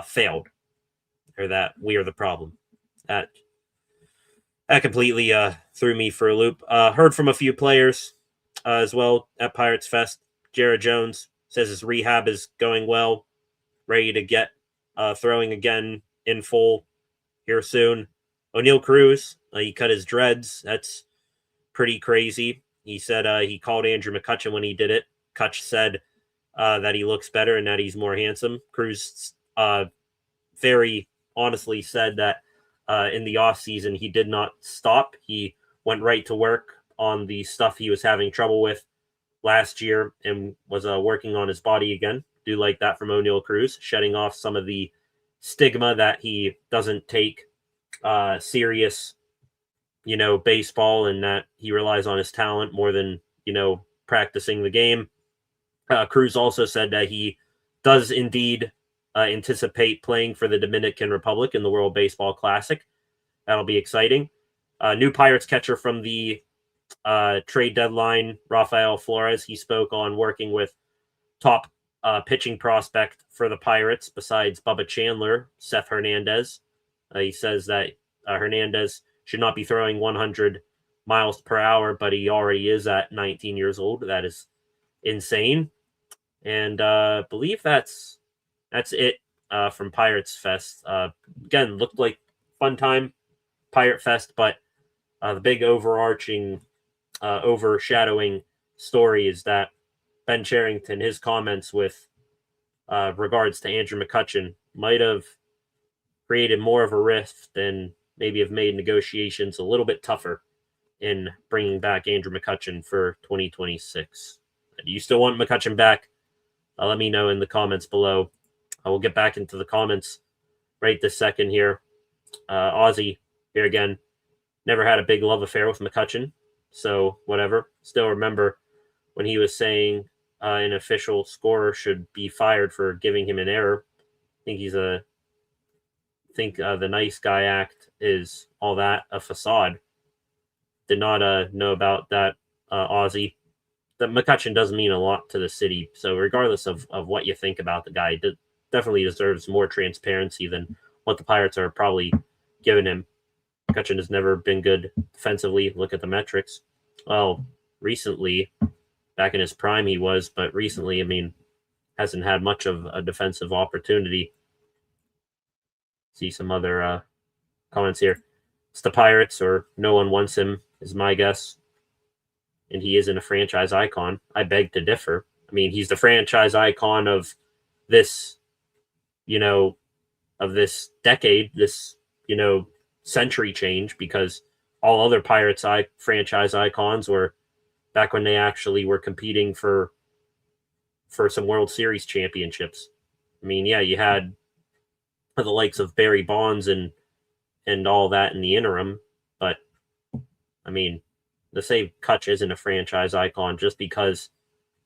failed or that we are the problem. That that completely threw me for a loop. Heard from a few players as well at Pirates Fest. Jared Jones says his rehab is going well, ready to get throwing again in full here soon. O'Neal Cruz, he cut his dreads. That's pretty crazy. He said he called Andrew McCutchen when he did it. Kutch said that he looks better and that he's more handsome. Cruz very honestly said that in the offseason he did not stop. He went right to work on the stuff he was having trouble with last year and was working on his body again. Do like that from O'Neal Cruz, shedding off some of the stigma that he doesn't take serious, baseball, and that he relies on his talent more than, practicing the game. Cruz also said that he does indeed anticipate playing for the Dominican Republic in the World Baseball Classic. That'll be exciting. New Pirates catcher from the trade deadline, Rafael Flores. He spoke on working with top pitching prospect for the Pirates besides Bubba Chandler, Seth Hernandez. He says that Hernandez should not be throwing 100 miles per hour, but he already is at 19 years old. That is insane. And I believe that's it from Pirates Fest. Again, looked like fun time, Pirate Fest, but the big overarching, overshadowing story is that Ben Cherington, his comments with regards to Andrew McCutchen might have created more of a rift and maybe have made negotiations a little bit tougher in bringing back Andrew McCutchen for 2026. Do you still want McCutchen back? Let me know in the comments below. I will get back into the comments right this second here. Aussie here again. Never had a big love affair with McCutchen, so whatever. Still remember when he was saying an official scorer should be fired for giving him an error. I think the nice guy act is all that a facade. Did not know about that, Aussie. That McCutchen does mean a lot to the city. So regardless of what you think about the guy, definitely deserves more transparency than what the Pirates are probably giving him. McCutchen has never been good defensively. Look at the metrics. Well, recently, back in his prime, he was, but recently, hasn't had much of a defensive opportunity. See some other comments here. It's the Pirates, or no one wants him, is my guess. And he isn't a franchise icon. I beg to differ. He's the franchise icon of this, of this decade, this, century change, because all other Pirates franchise icons were back when they actually were competing for some World Series championships. You had the likes of Barry Bonds and all that in the interim, but to say Kutch isn't a franchise icon just because,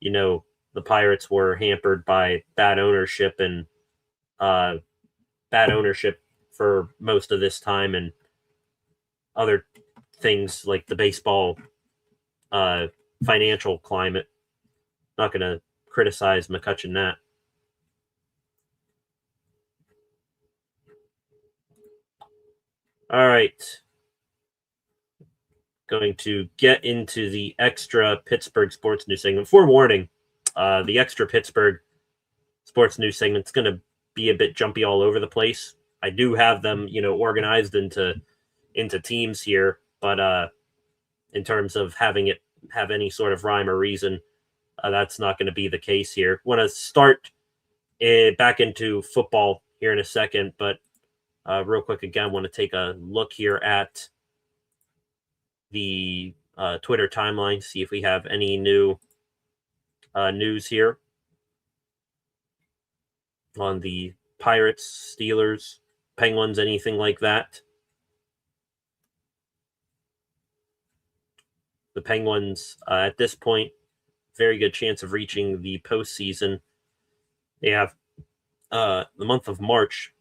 the Pirates were hampered by bad ownership and bad ownership for most of this time and other things like the baseball financial climate. Not going to criticize McCutchen that. All right. Going to get into the extra Pittsburgh sports news segment. Forewarning, the extra Pittsburgh sports news segment is going to be a bit jumpy all over the place. I do have them, organized into teams here, but in terms of having it have any sort of rhyme or reason, that's not going to be the case here. Want to start back into football here in a second, but real quick again, want to take a look here at the Twitter timeline, see if we have any new news here on the Pirates, Steelers, Penguins, anything like that. The Penguins, at this point, very good chance of reaching the postseason. They have the month of March.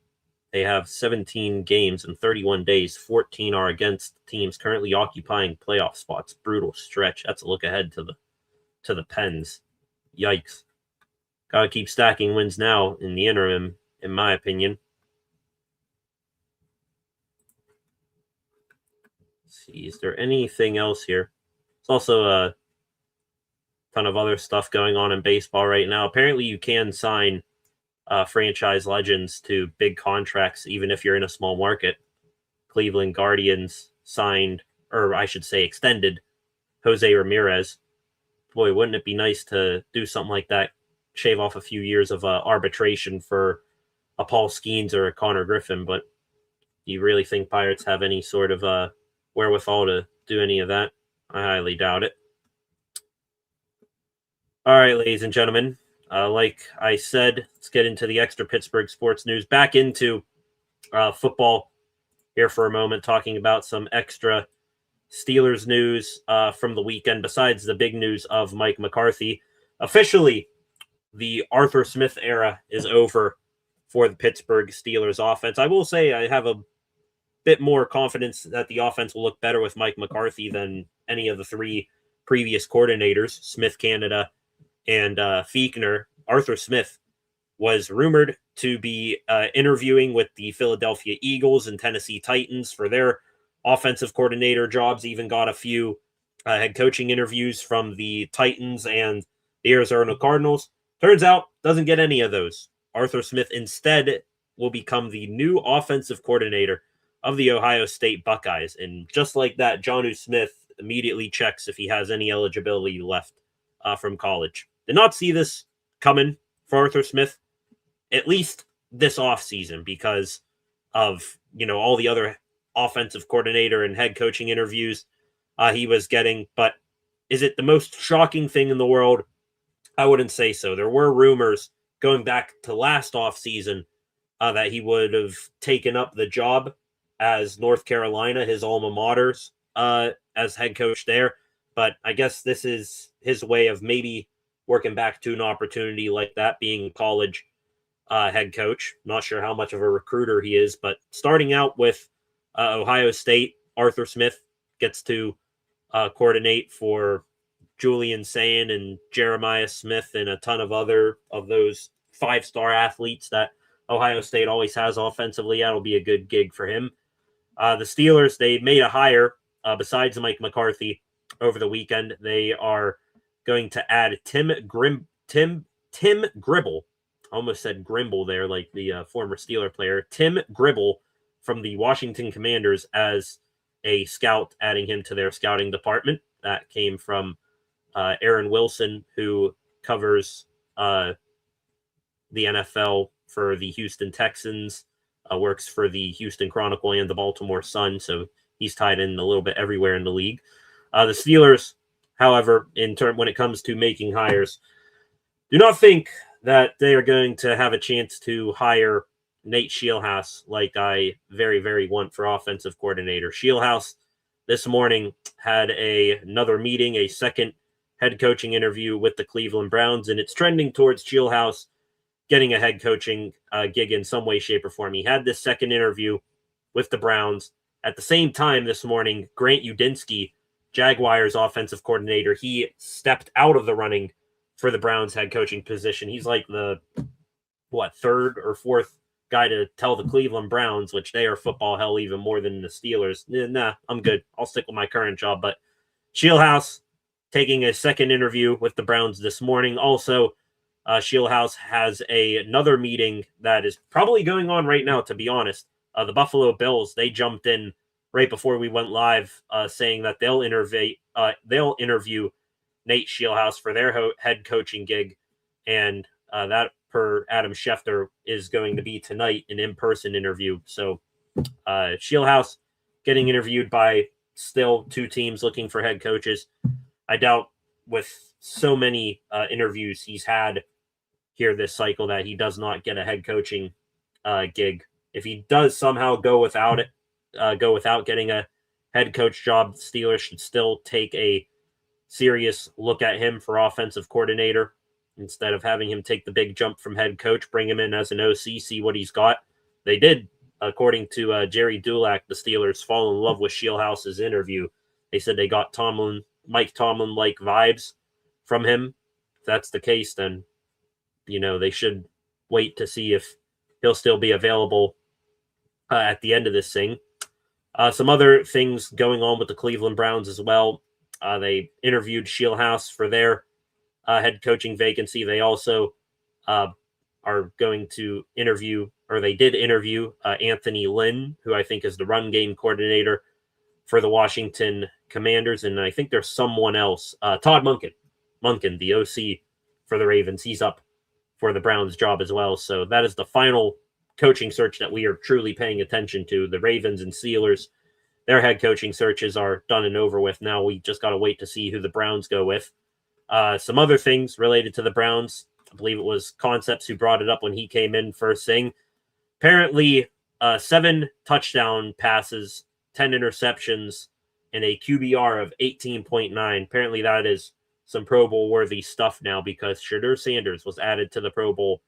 They have 17 games in 31 days. 14 are against teams currently occupying playoff spots. Brutal stretch. That's a look ahead to the Pens. Yikes. Gotta keep stacking wins now in the interim, in my opinion. Let's see, is there anything else here? There's also a ton of other stuff going on in baseball right now. Apparently, you can sign franchise legends to big contracts, even if you're in a small market. Cleveland Guardians signed, or I should say, extended Jose Ramirez. Boy, wouldn't it be nice to do something like that? Shave off a few years of arbitration for a Paul Skeens or a Connor Griffin, but do you really think Pirates have any sort of wherewithal to do any of that? I highly doubt it. All right, ladies and gentlemen, like I said, let's get into the extra Pittsburgh sports news. Back into football here for a moment, talking about some extra Steelers news from the weekend, besides the big news of Mike McCarthy. Officially, the Arthur Smith era is over for the Pittsburgh Steelers offense. I will say I have a bit more confidence that the offense will look better with Mike McCarthy than any of the three previous coordinators, Smith, Canada, and Fiechner. Arthur Smith was rumored to be interviewing with the Philadelphia Eagles and Tennessee Titans for their offensive coordinator jobs, even got a few head coaching interviews from the Titans and the Arizona Cardinals. Turns out, doesn't get any of those. Arthur Smith instead will become the new offensive coordinator of the Ohio State Buckeyes. And just like that, Jonnu Smith immediately checks if he has any eligibility left from college. Did not see this coming for Arthur Smith, at least this offseason, because of, all the other offensive coordinator and head coaching interviews he was getting. But is it the most shocking thing in the world? I wouldn't say so. There were rumors going back to last offseason that he would have taken up the job as North Carolina, his alma maters, as head coach there. But I guess this is his way of maybe working back to an opportunity like that, being college head coach. Not sure how much of a recruiter he is, but starting out with Ohio State, Arthur Smith gets to coordinate for Julian Sayin and Jeremiah Smith and a ton of other of those five-star athletes that Ohio State always has offensively. That'll be a good gig for him. The Steelers, they made a hire besides Mike McCarthy over the weekend. They are going to add Tim Gribble. I almost said Grimble there, like the former Steeler player. Tim Gribble from the Washington Commanders as a scout, adding him to their scouting department. That came from Aaron Wilson, who covers the NFL for the Houston Texans, works for the Houston Chronicle and the Baltimore Sun, so he's tied in a little bit everywhere in the league. The Steelers, however, when it comes to making hires, do not think that they are going to have a chance to hire Nate Scheelhaase like I very, very want for offensive coordinator. Scheelhaase this morning had another meeting, a second head coaching interview with the Cleveland Browns, and it's trending towards Scheelhaase getting a head coaching gig in some way, shape, or form. He had this second interview with the Browns. At the same time this morning, Grant Udinski, Jaguars offensive coordinator, he stepped out of the running for the Browns head coaching position. He's like the, third or fourth guy to tell the Cleveland Browns, which they are football hell even more than the Steelers. Nah, I'm good. I'll stick with my current job. But Scheelhaase taking a second interview with the Browns this morning. Also, Scheelhaase has another meeting that is probably going on right now, to be honest. The Buffalo Bills, they jumped in right before we went live, saying that they'll interview Nate Scheelhaase for their head coaching gig, and that, per Adam Schefter, is going to be tonight, an in-person interview. So Scheelhaase getting interviewed by still two teams looking for head coaches. I doubt with so many interviews he's had here this cycle that he does not get a head coaching gig. If he does somehow go without getting a head coach job, the Steelers should still take a serious look at him for offensive coordinator. instead of having him take the big jump from head coach, bring him in as an OC, see what he's got. They did, according to Jerry Dulac, the Steelers fall in love with Shieldhouse's interview. They said they got Mike Tomlin-like vibes from him. If that's the case, then, they should wait to see if he'll still be available at the end of this thing. Some other things going on with the Cleveland Browns as well. They interviewed Shieldhouse for their head coaching vacancy. They also are going to interview, or they did interview, Anthony Lynn, who I think is the run game coordinator for the Washington Commanders. And I think there's someone else, Todd Monken, the OC for the Ravens. He's up for the Browns job as well. So that is the final coaching search that we are truly paying attention to. The Ravens and Steelers, their head coaching searches are done and over with. Now we just got to wait to see who the Browns go with. Some other things related to the Browns. I believe it was Concepts who brought it up when he came in first thing. Apparently, 7 touchdown passes, 10 interceptions, and a QBR of 18.9. Apparently that is some Pro Bowl worthy stuff now, because Shedeur Sanders was added to the Pro Bowl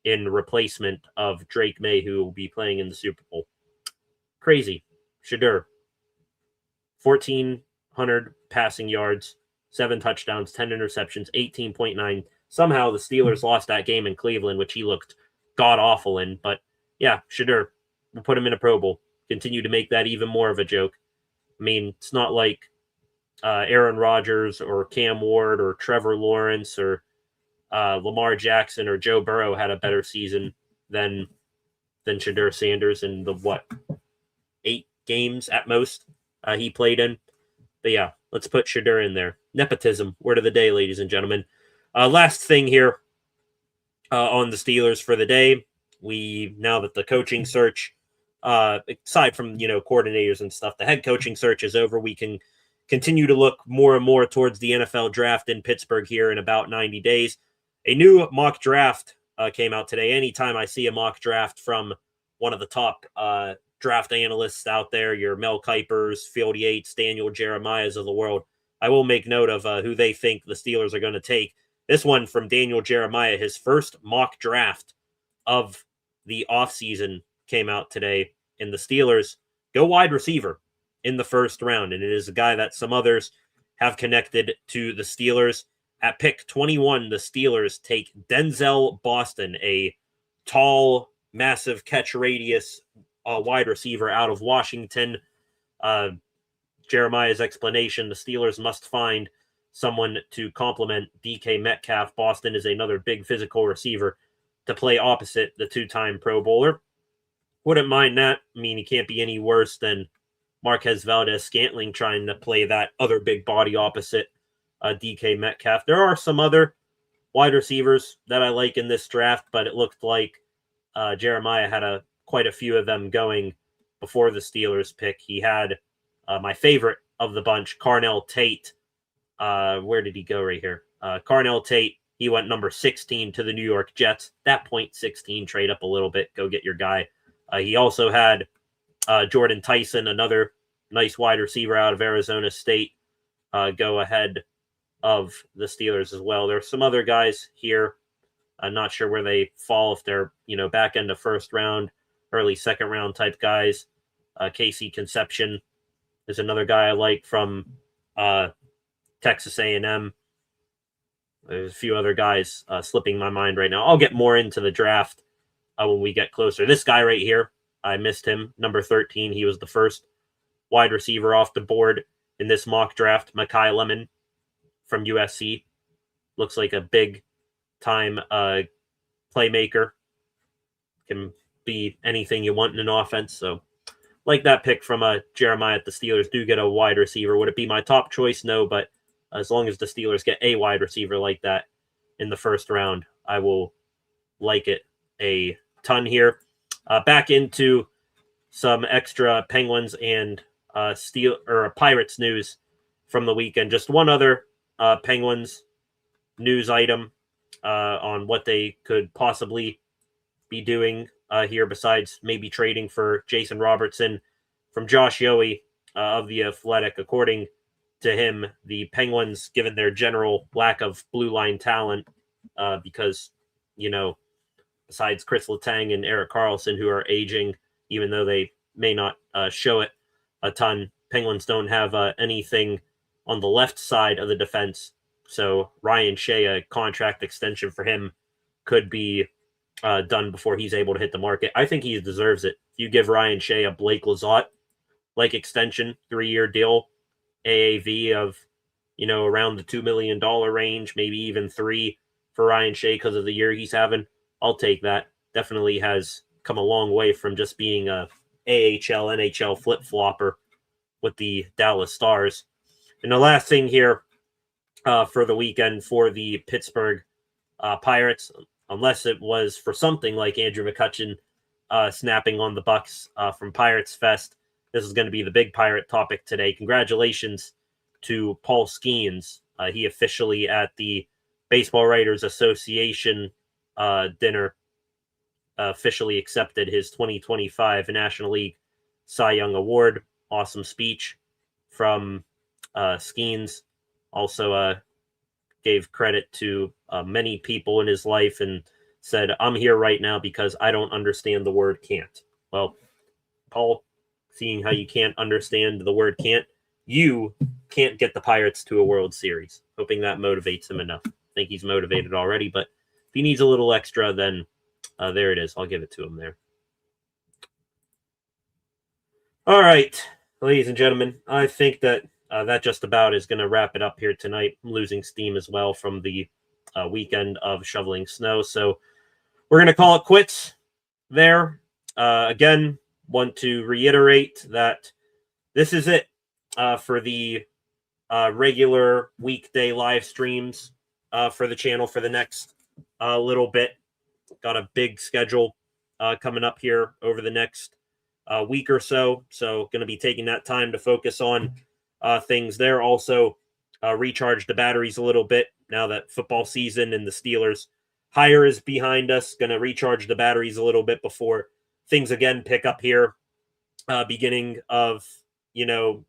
in replacement of Drake May, who will be playing in the Super Bowl. Crazy. Shedeur, 1,400 passing yards, 7 touchdowns, 10 interceptions, 18.9. Somehow the Steelers lost that game in Cleveland, which he looked god-awful in. But yeah, Shedeur, we'll put him in a Pro Bowl. Continue to make that even more of a joke. I mean, it's not like Aaron Rodgers or Cam Ward or Trevor Lawrence or Lamar Jackson or Joe Burrow had a better season than Shedeur Sanders in the, 8 games at most he played in. But yeah, let's put Shedeur in there. Nepotism, word of the day, ladies and gentlemen. Last thing here on the Steelers for the day. Now that the coaching search, aside from, coordinators and stuff, the head coaching search is over. We can continue to look more and more towards the NFL draft in Pittsburgh here in about 90 days. A new mock draft came out today. Anytime I see a mock draft from one of the top draft analysts out there, your Mel Kipers, Field Yates, Daniel Jeremiahs of the world, I will make note of who they think the Steelers are going to take. This one from Daniel Jeremiah, his first mock draft of the offseason came out today, and the Steelers go wide receiver in the first round, and it is a guy that some others have connected to the Steelers. At pick 21, the Steelers take Denzel Boston, a tall, massive catch radius wide receiver out of Washington. Jeremiah's explanation, the Steelers must find someone to complement DK Metcalf. Boston is another big physical receiver to play opposite the 2-time Pro Bowler. Wouldn't mind that. I mean, he can't be any worse than Marquez Valdez-Scantling trying to play that other big body opposite DK Metcalf. There are some other wide receivers that I like in this draft, but it looked like Jeremiah had quite a few of them going before the Steelers pick. He had my favorite of the bunch, Carnell Tate. Where did he go right here? Carnell Tate, he went number 16 to the New York Jets. That point 16, trade up a little bit, go get your guy. He also had Jordan Tyson, another nice wide receiver out of Arizona State, go ahead of the Steelers as well. There are some other guys here. I'm not sure where they fall, if they're, back end of first round, early second round type guys. Casey Conception is another guy I like from Texas A&M. There's a few other guys slipping my mind right now. I'll get more into the draft when we get closer. This guy right here, I missed him, number 13. He was the first wide receiver off the board in this mock draft. Mekhi Lemon from USC. Looks like a big-time playmaker. Can be anything you want in an offense. So, like that pick from Jeremiah. The Steelers do get a wide receiver. Would it be my top choice? No, but as long as the Steelers get a wide receiver like that in the first round, I will like it a ton here. Back into some extra Penguins and Pirates news from the weekend. Just one other Penguins news item on what they could possibly be doing here, besides maybe trading for Jason Robertson, from Josh Yohe of The Athletic. According to him, the Penguins, given their general lack of blue line talent, because, besides Chris Letang and Eric Carlson, who are aging, even though they may not show it a ton, Penguins don't have anything on the left side of the defense. So Ryan Shea, a contract extension for him could be done before he's able to hit the market. I think he deserves it. If you give Ryan Shea a Blake Lizotte-like extension, 3-year deal, AAV of, around the $2 million range, maybe even $3 million for Ryan Shea because of the year he's having, I'll take that. Definitely has come a long way from just being a AHL, NHL flip-flopper with the Dallas Stars. And the last thing here for the weekend for the Pittsburgh Pirates, unless it was for something like Andrew McCutchen snapping on the Bucks from Pirates Fest, this is going to be the big Pirate topic today. Congratulations to Paul Skeens. He officially at the Baseball Writers Association dinner officially accepted his 2025 National League Cy Young Award. Awesome speech from Skeens. Also gave credit to many people in his life and said, I'm here right now because I don't understand the word can't. Well, Paul, seeing how you can't understand the word can't, you can't get the Pirates to a World Series. Hoping that motivates him enough. I think he's motivated already, but if he needs a little extra, then there it is. I'll give it to him there. All right, ladies and gentlemen, I think that that just about is going to wrap it up here tonight. I'm losing steam as well from the weekend of shoveling snow. So we're going to call it quits there. Again, want to reiterate that this is it for the regular weekday live streams for the channel for the next little bit. Got a big schedule coming up here over the next week or so. So going to be taking that time to focus on things there. Also recharge the batteries a little bit now that football season and the Steelers hire is behind us. Going to recharge the batteries a little bit before things again pick up here beginning of,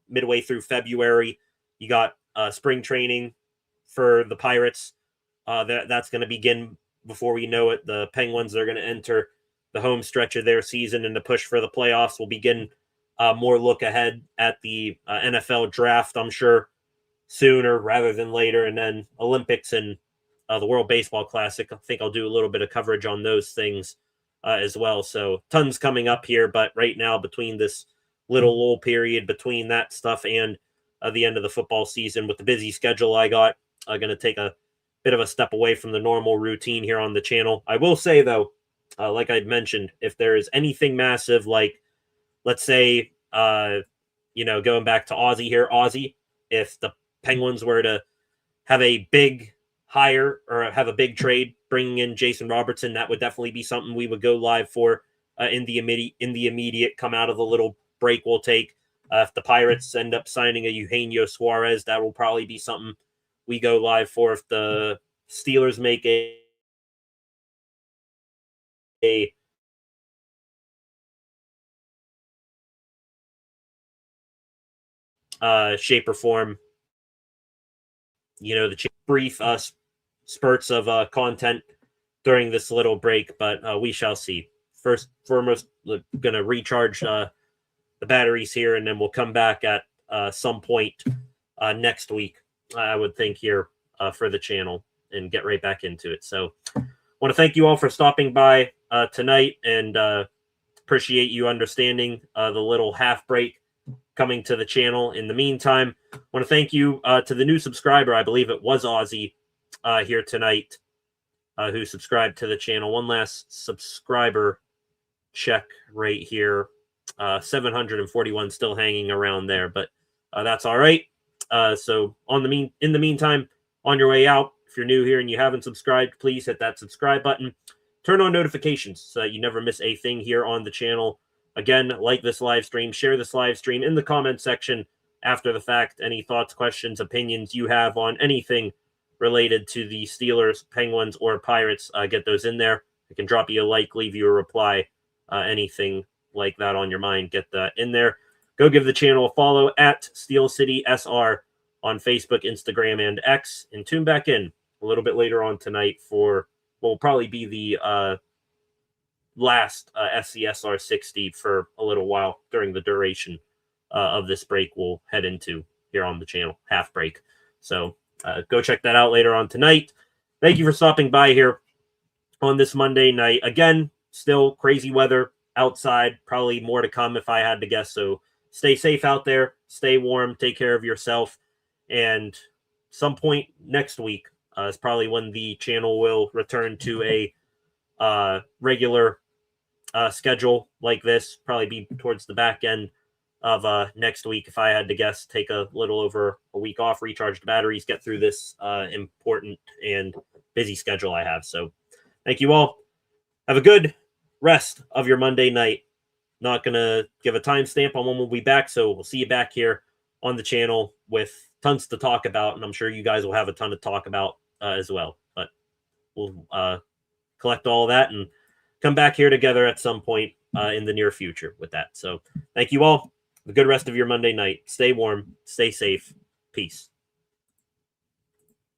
midway through February. You got spring training for the Pirates. That's going to begin before we know it. The Penguins are going to enter the home stretch of their season, and the push for the playoffs will begin. More look ahead at the NFL draft, I'm sure, sooner rather than later, and then Olympics and the World Baseball Classic. I think I'll do a little bit of coverage on those things as well. So tons coming up here, but right now between this little lull period between that stuff and the end of the football season with the busy schedule I got, I'm going to take a bit of a step away from the normal routine here on the channel. I will say, though, like I'd mentioned, if there is anything massive, like, let's say, going back to Aussie here, if the Penguins were to have a big hire or have a big trade bringing in Jason Robertson, that would definitely be something we would go live for in the immediate come out of the little break we'll take. If the Pirates end up signing a Eugenio Suarez, that will probably be something we go live for. If the Steelers make a shape or form, the brief spurts of content during this little break, but we shall see. First, foremost, we're going to recharge the batteries here, and then we'll come back at some point next week, I would think, here for the channel and get right back into it. So I want to thank you all for stopping by tonight, and appreciate you understanding the little half break coming to the channel. In the meantime, I want to thank you to the new subscriber. I believe it was Aussie here tonight who subscribed to the channel. One last subscriber check right here. 741 still hanging around there, but that's all right. So in the meantime, on your way out, if you're new here and you haven't subscribed, please hit that subscribe button. Turn on notifications so that you never miss a thing here on the channel. Again, like this live stream, share this live stream in the comment section after the fact. Any thoughts, questions, opinions you have on anything related to the Steelers, Penguins, or Pirates, get those in there. I can drop you a like, leave you a reply, anything like that on your mind, get that in there. Go give the channel a follow at Steel City SR on Facebook, Instagram, and X, and tune back in a little bit later on tonight for what will probably be the last SCSR 60 for a little while during the duration of this break we'll head into here on the channel, half break. So go check that out later on tonight. Thank you for stopping by here on this Monday night. Again, still crazy weather outside, probably more to come if I had to guess. So stay safe out there, stay warm, take care of yourself, and some point next week is probably when the channel will return to a regular schedule like this. Probably be towards the back end of next week if I had to guess. Take a little over a week off, recharge the batteries, get through this important and busy schedule I have. So thank you all. Have a good rest of your Monday night. Not going to give a timestamp on when we'll be back, so we'll see you back here on the channel with tons to talk about, and I'm sure you guys will have a ton to talk about as well. But we'll collect all of that and come back here together at some point in the near future with that. So thank you all. Have a good rest of your Monday night. Stay warm. Stay safe. Peace.